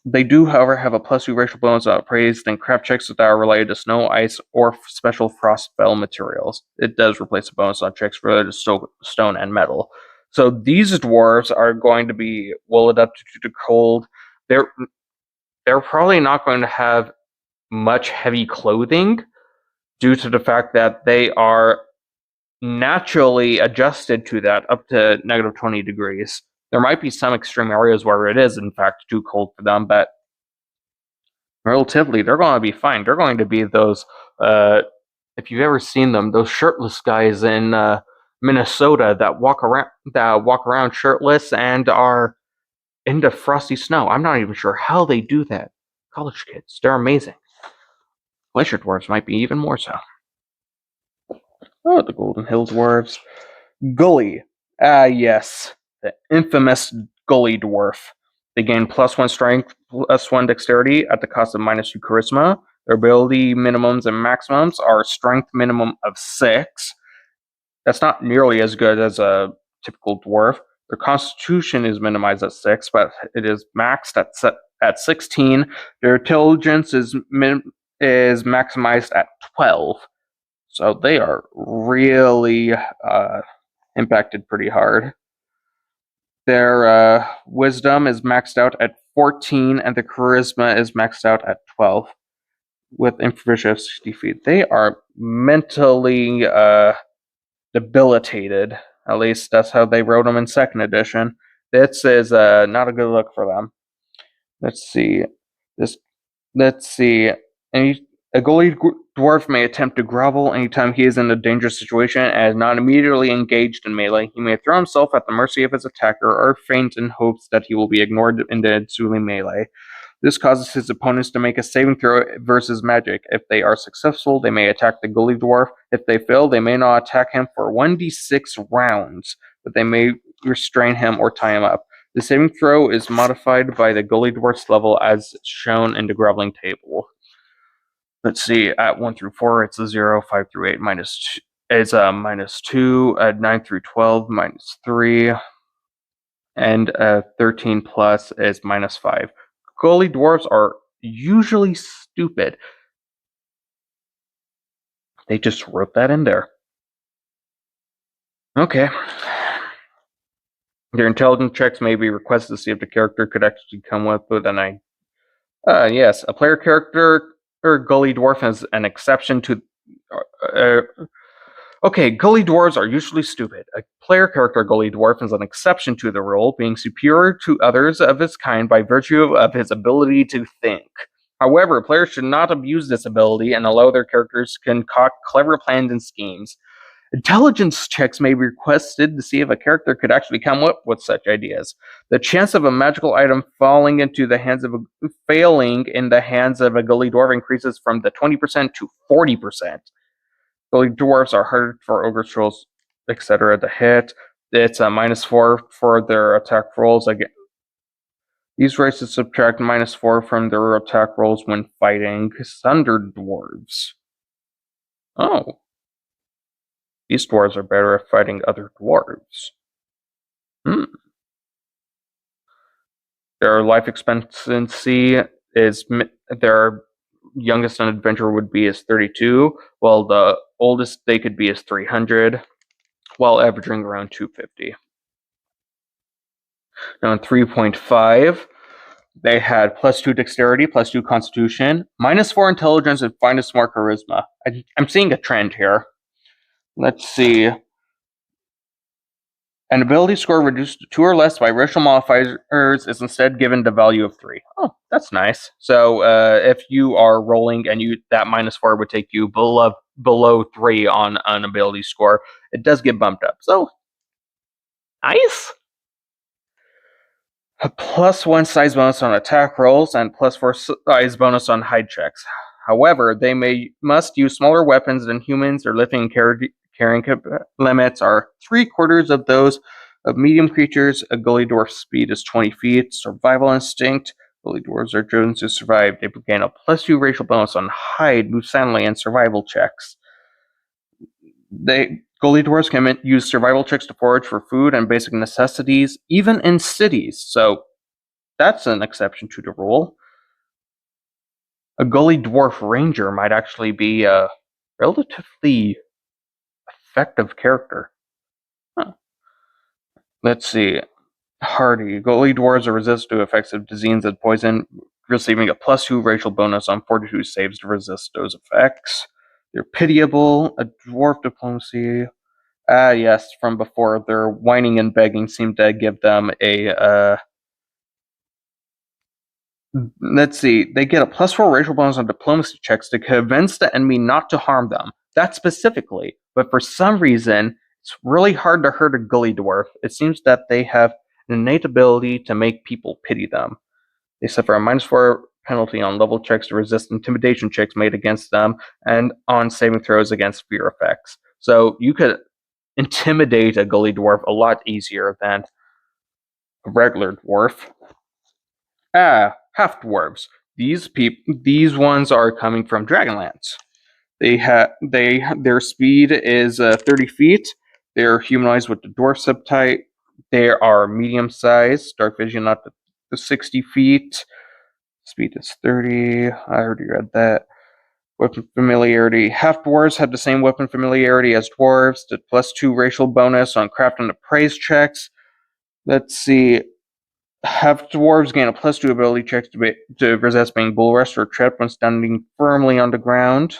They do, however, have a +2 racial bonus on appraised and craft checks that are related to snow, ice, or special frost spell materials. It does replace a bonus on checks related to stone and metal. So these dwarves are going to be well adapted to the cold. They're probably not going to have much heavy clothing due to the fact that they are naturally adjusted to that up to -20 degrees. There might be some extreme areas where it is, in fact, too cold for them, but relatively, they're going to be fine. They're going to be those, if you've ever seen them, those shirtless guys in Minnesota that walk around shirtless and are into frosty snow. I'm not even sure how they do that. College kids, they're amazing. Glacier dwarves might be even more so. Oh, the Golden Hills dwarves. Gully. Yes. The infamous Gully dwarf. They gain +1 strength, +1 dexterity at the cost of -2 charisma. Their ability minimums and maximums are strength minimum of 6. That's not nearly as good as a typical dwarf. Their constitution is minimized at 6, but it is maxed at 16. Their intelligence is maximized at 12. So they are really impacted pretty hard. Their wisdom is maxed out at 14, and their charisma is maxed out at 12, with information of 60 feet. They are mentally debilitated. At least that's how they wrote them in 2nd edition. This is not a good look for them. Let's see. A Gully dwarf may attempt to grovel anytime he is in a dangerous situation and is not immediately engaged in melee. He may throw himself at the mercy of his attacker or feint in hopes that he will be ignored in the ensuing melee. This causes his opponents to make a saving throw versus magic. If they are successful, they may attack the Gully dwarf. If they fail, they may not attack him for 1d6 rounds, but they may restrain him or tie him up. The saving throw is modified by the Gully dwarf's level as shown in the groveling table. Let's see, at 1 through 4, it's a 0, 5 through 8, it's a -2, at 9 through 12, -3, and 13 plus is -5. Gully dwarves are usually stupid. They just wrote that in there. Okay. Their intelligence checks may be requested to see if the character could actually come up with an yes, a player character or Gully Dwarf has an exception to. Okay, Gully Dwarves are usually stupid. A player character Gully Dwarf is an exception to the rule, being superior to others of his kind by virtue of his ability to think. However, players should not abuse this ability and allow their characters to concoct clever plans and schemes. Intelligence checks may be requested to see if a character could actually come up with such ideas. The chance of a magical item failing in the hands of a Gully Dwarf increases from the 20% to 40%. Gully Dwarves are harder for ogre trolls, etc. to hit. It's a -4 for their attack rolls. Again, these races subtract -4 from their attack rolls when fighting Sundered dwarves. Oh. These dwarves are better at fighting other dwarves. Their life expectancy is their youngest on adventure would be is 32, while the oldest they could be is 300, while averaging around 250. Now in 3.5, they had +2 dexterity, +2 constitution, -4 intelligence, and -4 charisma. I'm seeing a trend here. Let's see. An ability score reduced to 2 or less by racial modifiers is instead given the value of 3. Oh, that's nice. So if you are rolling and that -4 would take you below 3 on an ability score, it does get bumped up. So, nice. A +1 size bonus on attack rolls and +4 size bonus on hide checks. However, they must use smaller weapons than humans. Their lifting and carrying limits are 3/4 of those of medium creatures. A Gully Dwarf speed is 20 feet. Survival instinct. Gully Dwarves are driven to survive. They gain a +2 racial bonus on hide, move silently, and survival checks. Gully Dwarves can use survival checks to forage for food and basic necessities, even in cities. So that's an exception to the rule. A Gully Dwarf Ranger might actually be a relatively effective character. Huh. Let's see. Hardy. Gully Dwarves are resistant to effects of disease and poison, receiving a +2 racial bonus on 42 saves to resist those effects. They're pitiable. A dwarf diplomacy. Yes, from before. Their whining and begging seem to give them a. Let's see. They get a +4 racial bonus on diplomacy checks to convince the enemy not to harm them. That specifically. But for some reason, it's really hard to hurt a Gully Dwarf. It seems that they have an innate ability to make people pity them. They suffer a -4 penalty on level checks to resist intimidation checks made against them and on saving throws against fear effects. So you could intimidate a Gully Dwarf a lot easier than a regular dwarf. Half-Dwarves. These ones are coming from Dragonlance. Their speed is 30 feet. They're humanized with the dwarf subtype. They are medium sized. Dark vision up to 60 feet. Speed is 30. I already read that. Weapon familiarity. Half-Dwarves have the same weapon familiarity as dwarves. The +2 racial bonus on craft and appraise checks. Let's see. Half-Dwarves gain a +2 ability checks to resist being bull rushed or trapped when standing firmly on the ground.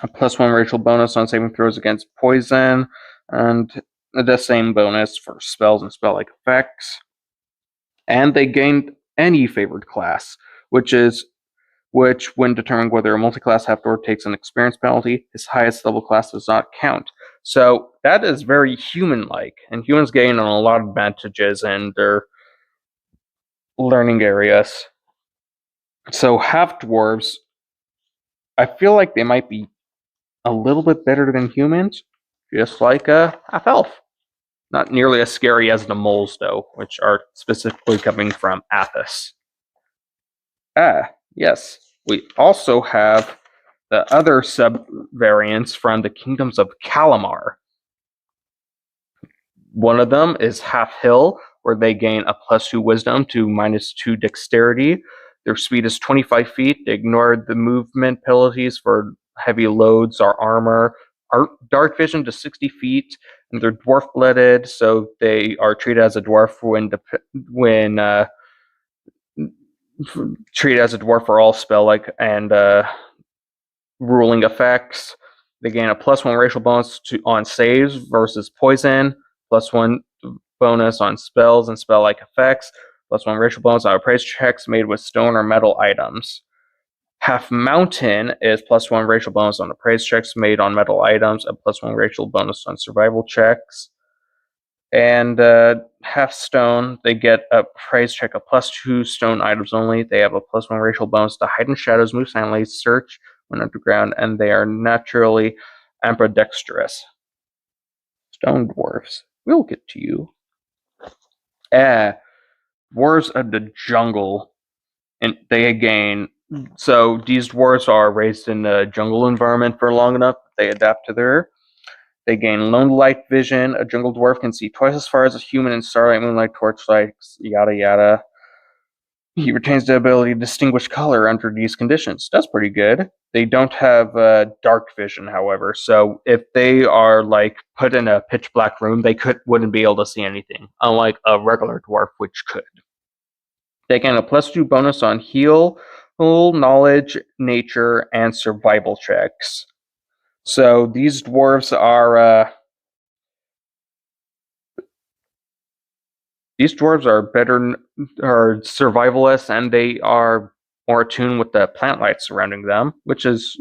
A +1 racial bonus on saving throws against poison, and the same bonus for spells and spell-like effects. And they gained any favored class, which when determining whether a multi-class half-dwarf takes an experience penalty, his highest level class does not count. So that is very human-like, and humans gain on a lot of advantages in their learning areas. So half-dwarves, I feel like they might be a little bit better than humans, just like a half-elf. Not nearly as scary as the Muls, though, which are specifically coming from Athas. Yes. We also have the other sub-variants from the kingdoms of Kalamar. One of them is Half Hill, where they gain a +2 wisdom to -2 dexterity. Their speed is 25 feet. They ignore the movement penalties for heavy loads or armor. Dark vision to 60 feet, and they're dwarf-blooded, so they are treated as a dwarf when treated as a dwarf for all spell-like and ruling effects. They gain a +1 racial bonus on saves versus poison, +1 bonus on spells and spell-like effects, +1 racial bonus on appraise checks made with stone or metal items. Half Mountain is +1 racial bonus on appraise checks made on metal items, and +1 racial bonus on survival checks. And Half Stone, they get a praise check of +2 stone items only. They have a +1 racial bonus to hide in shadows, move silently, search when underground, and they are naturally ambidextrous. Stone dwarves. We'll get to you. Dwarves of the jungle, and they gain. So these dwarves are raised in the jungle environment for long enough they adapt to their. They gain lone light vision. A jungle dwarf can see twice as far as a human in starlight, moonlight, torchlight, yada yada. He retains the ability to distinguish color under these conditions. That's pretty good. They don't have dark vision, however, so if they are like put in a pitch black room, they wouldn't be able to see anything, unlike a regular dwarf, which could. They gain a +2 bonus on heal, knowledge, nature, and survival checks. So these dwarves are survivalists, and they are more attuned with the plant light surrounding them, which is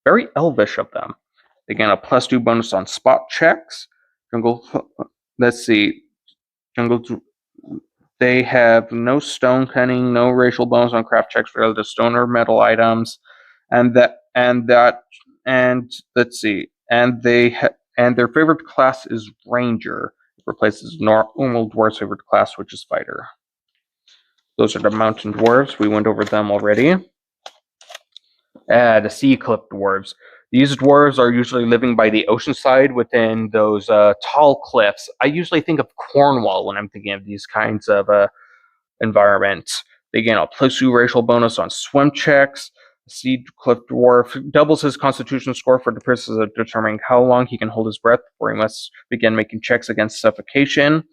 very elvish of them. They gain a +2 bonus on spot checks. Let's see. They have no stone cunning, no racial bonus on craft checks related to stone or metal items, and let's see. And their favorite class is Ranger. It replaces normal dwarf's favorite class, which is Fighter. Those are the mountain dwarves. We went over them already. The Seacliff dwarves. These dwarves are usually living by the ocean side within those tall cliffs. I usually think of Cornwall when I'm thinking of these kinds of environments. They gain a +2 racial bonus on swim checks. Seacliff dwarf doubles his constitution score for the purpose of determining how long he can hold his breath before he must begin making checks against suffocation.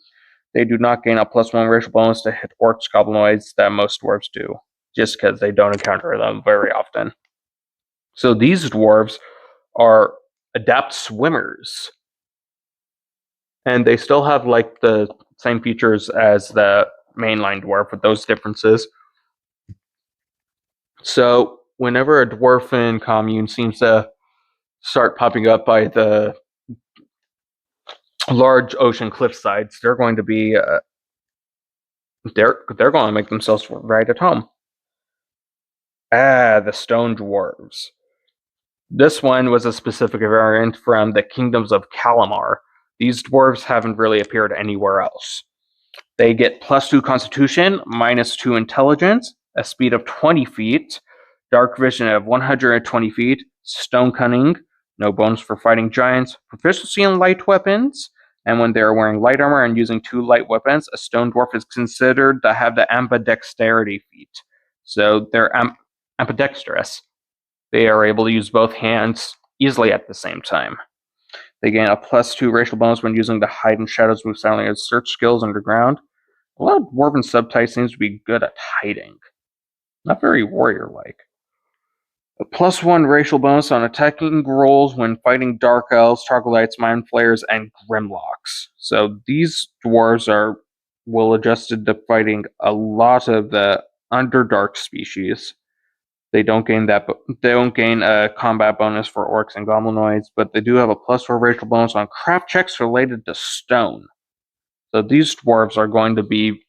They do not gain a +1 racial bonus to hit orcs, goblinoids that most dwarves do, just because they don't encounter them very often. So these dwarves are adept swimmers, and they still have like the same features as the mainline dwarf with those differences. So whenever a dwarven commune seems to start popping up by the large ocean cliff sides, they're going to be they're going to make themselves right at home. The stone dwarves. This one was a specific variant from the kingdoms of Kalamar. These dwarves haven't really appeared anywhere else. They get +2 constitution, -2 intelligence, a speed of 20 feet, dark vision of 120 feet, stone cunning, no bonus for fighting giants, proficiency in light weapons, and when they are wearing light armor and using 2 light weapons, a stone dwarf is considered to have the ambidexterity feat. So they're ambidextrous. They are able to use both hands easily at the same time. They gain a +2 racial bonus when using the hide in shadows, move silently, and search skills underground. A lot of dwarven subtypes seems to be good at hiding. Not very warrior-like. A +1 racial bonus on attacking rolls when fighting dark elves, troglodytes, mind flayers, and grimlocks. So these dwarves are well adjusted to fighting a lot of the underdark species. They don't gain a combat bonus for orcs and goblinoids, but they do have a +4 racial bonus on craft checks related to stone. So these dwarves are going to be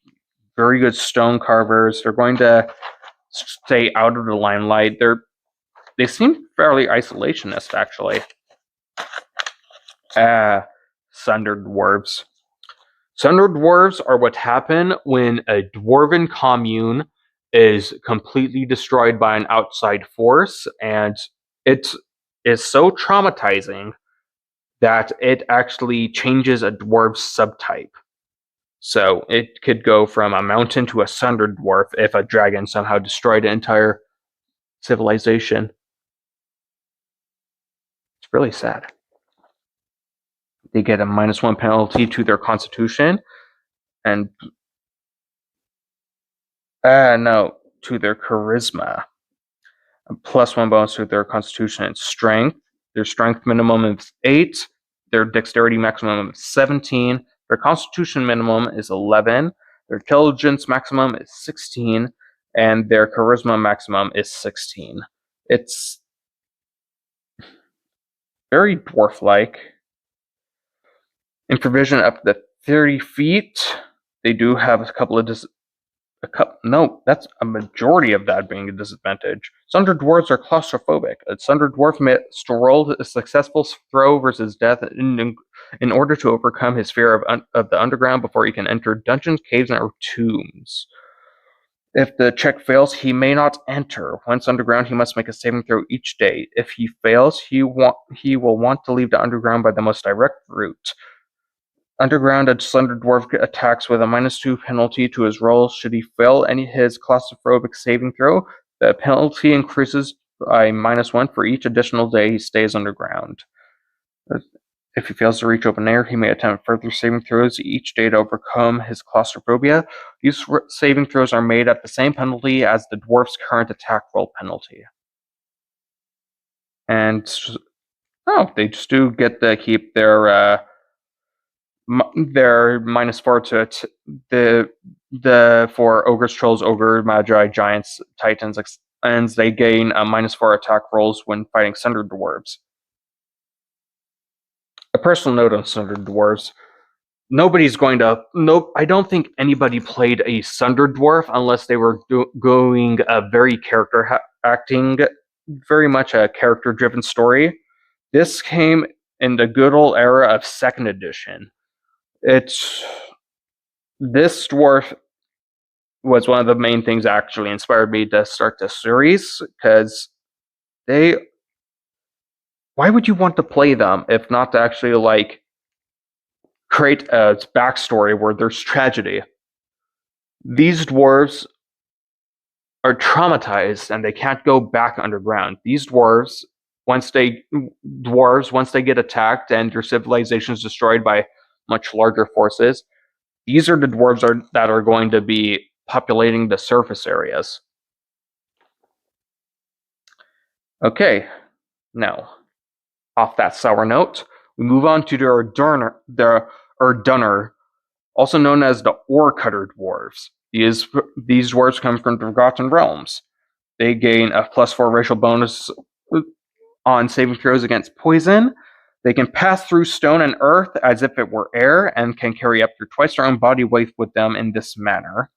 very good stone carvers. They're going to stay out of the limelight. They seem fairly isolationist, actually. Sundered dwarves. Sundered dwarves are what happen when a dwarven commune is completely destroyed by an outside force, and it is so traumatizing that it actually changes a dwarf's subtype. So it could go from a mountain to a sundered dwarf if a dragon somehow destroyed an entire civilization. It's really sad. They get a -1 penalty to their constitution, and no, to their charisma. A +1 bonus to their constitution and strength. Their strength minimum is 8. Their dexterity maximum is 17. Their constitution minimum is 11. Their intelligence maximum is 16. And their charisma maximum is 16. It's very dwarf-like. In provision up to 30 feet, they do have a couple of no, that's a majority of that being a disadvantage. Sundered dwarves are claustrophobic. A sundered dwarf must roll a successful throw versus death in order to overcome his fear of the underground before he can enter dungeons, caves, or tombs. If the check fails, he may not enter. Once underground, he must make a saving throw each day. If he fails, he will want to leave the underground by the most direct route. Underground, a Sundered dwarf attacks with a -2 penalty to his roll. Should he fail any his claustrophobic saving throw, the penalty increases by -1 for each additional day he stays underground. If he fails to reach open air, he may attempt further saving throws each day to overcome his claustrophobia. These saving throws are made at the same penalty as the dwarf's current attack roll penalty. And they just do get to keep their -4 to for ogres, trolls, ogre, magi, giants, titans, and they gain a -4 attack rolls when fighting sundered dwarves. A personal note on sundered dwarves: I don't think anybody played a sundered dwarf unless they were going a very acting, very much a character-driven story. This came in the good old era of 2nd edition. This dwarf was one of the main things that actually inspired me to start this series, because why would you want to play them if not to actually create a backstory where there's tragedy? These dwarves are traumatized and they can't go back underground. These dwarves, once they get attacked and your civilization is destroyed by much larger forces, these are the dwarves that are going to be populating the surface areas. Okay, now, off that sour note, we move on to the Urdunnar, also known as the Ore Cutter Dwarves. These dwarves come from the Forgotten Realms. They gain a +4 racial bonus on saving throws against poison. They can pass through stone and earth as if it were air, and can carry up to twice their own body weight with them in this manner.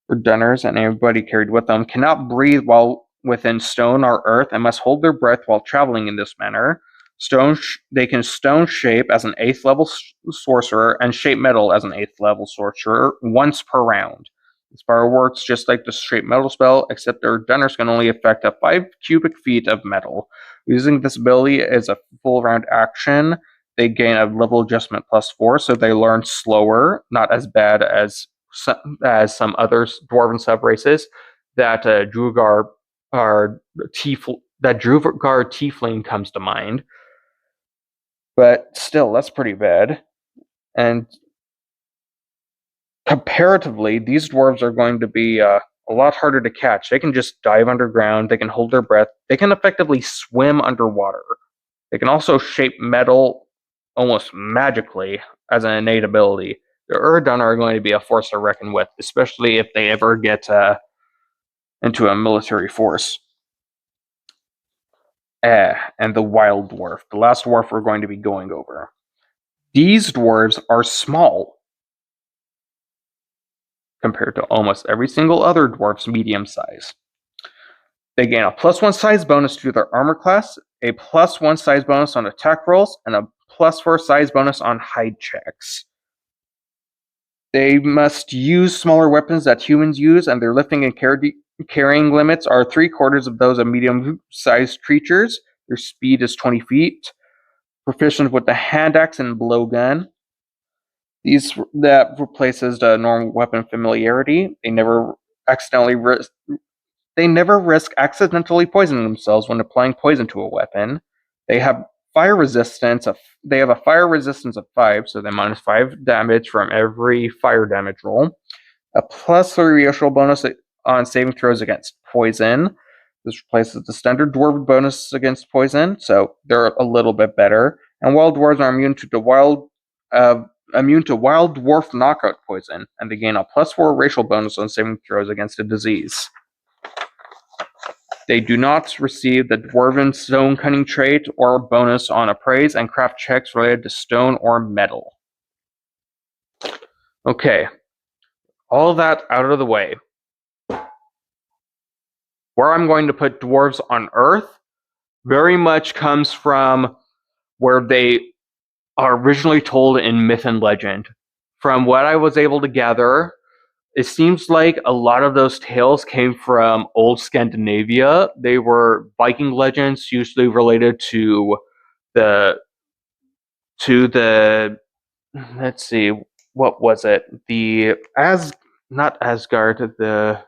Urdunnirs and everybody carried with them cannot breathe while within stone or earth, and must hold their breath while traveling in this manner. They can stone shape as an 8th level sorcerer, and shape metal as an 8th level sorcerer once per round. This power works just like the shape metal spell, except their Urdunnirs can only affect 5 cubic feet of metal. Using this ability as a full round action, they gain a level adjustment +4, so they learn slower, not as bad as some other dwarven sub-races. That Duergar tiefling comes to mind. But still, that's pretty bad. And comparatively, these dwarves are going to be a lot harder to catch. They can just dive underground, they can hold their breath, they can effectively swim underwater. They can also shape metal almost magically as an innate ability. The Urdunnar are going to be a force to reckon with, especially if they ever get into a military force. And the Wild Dwarf, the last dwarf we're going to be going over. These dwarves are small compared to almost every single other dwarf's medium size. They gain a +1 size bonus to their armor class, a +1 size bonus on attack rolls, and a +4 size bonus on hide checks. They must use smaller weapons that humans use, and their lifting and carrying limits are 3/4 of those of medium-sized creatures. Their speed is 20 feet. Proficient with the hand axe and blowgun. That replaces the normal weapon familiarity. They never risk accidentally poisoning themselves when applying poison to a weapon. They have fire resistance. They have a fire resistance of 5, so they minus 5 damage from every fire damage roll. A +3 racial bonus on saving throws against poison. This replaces the standard dwarf bonus against poison, so they're a little bit better. And wild dwarves are immune to wild dwarf knockout poison, and they gain a +4 racial bonus on saving throws against a disease. They do not receive the dwarven stone cutting trait or bonus on appraise and craft checks related to stone or metal. Okay, all of that out of the way. Where I'm going to put dwarves on Earth very much comes from where they are originally told in myth and legend. From what I was able to gather, it seems like a lot of those tales came from old Scandinavia. They were Viking legends, usually related to the let's see, what was it? Not Asgard, the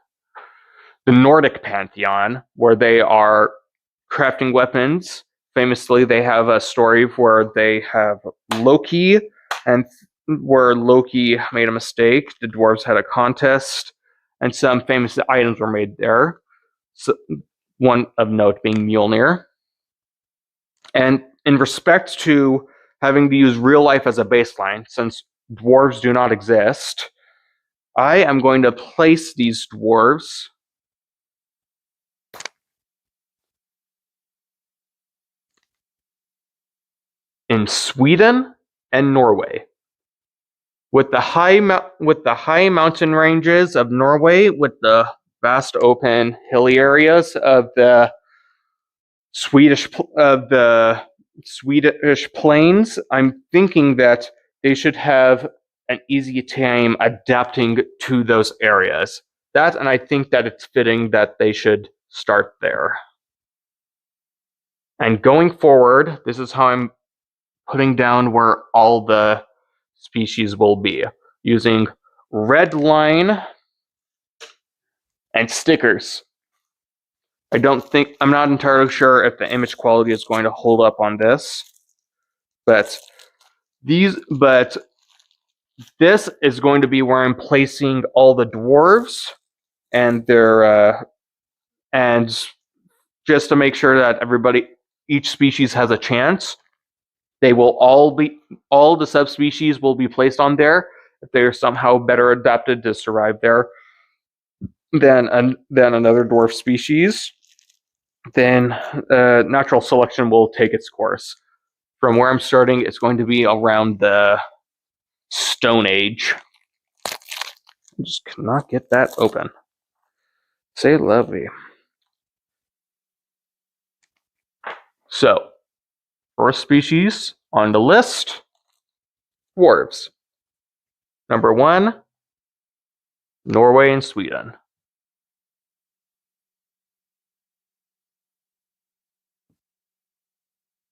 Nordic pantheon, where they are crafting weapons. Famously, they have a story where they have Loki, and where Loki made a mistake. The dwarves had a contest, and some famous items were made there. So, one of note being Mjolnir. And in respect to having to use real life as a baseline, since dwarves do not exist, I am going to place these dwarves in Sweden and Norway. With the high mountain ranges of Norway, with the vast open hilly areas of the Swedish plains, I'm thinking that they should have an easy time adapting to those areas. And I think that it's fitting that they should start there. And going forward, this is how I'm putting down where all the species will be, using red line and stickers. I'm not entirely sure if the image quality is going to hold up on this, but this is going to be where I'm placing all the dwarves and their and just to make sure that each species has a chance. They will all the subspecies will be placed on there if they are somehow better adapted to survive there than another dwarf species. Then natural selection will take its course. From where I'm starting, it's going to be around the Stone Age. I just cannot get that open. Say lovely. So, first species on the list, dwarves. Number 1, Norway and Sweden.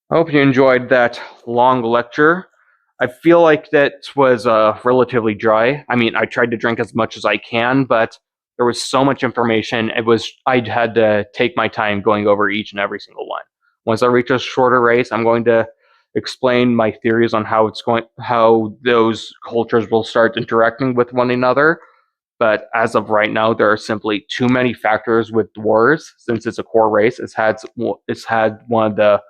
I hope you enjoyed that long lecture. I feel like that was relatively dry. I mean, I tried to drink as much as I can, but there was so much information. I had to take my time going over each and every single one. Once I reach a shorter race, I'm going to explain my theories on how those cultures will start interacting with one another. But as of right now, there are simply too many factors with dwarves. Since it's a core race, it's had one of the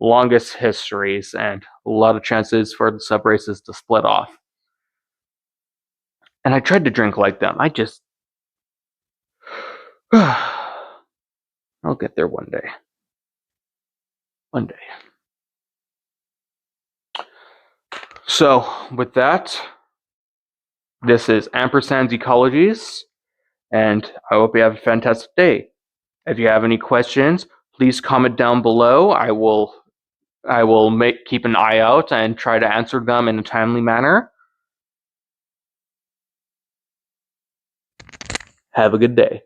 longest histories and a lot of chances for the sub races to split off. And I tried to drink like them. I'll get there one day. One day. So, with that, this is Ampersand's Ecologies, and I hope you have a fantastic day. If you have any questions, please comment down below. I will keep an eye out and try to answer them in a timely manner. Have a good day.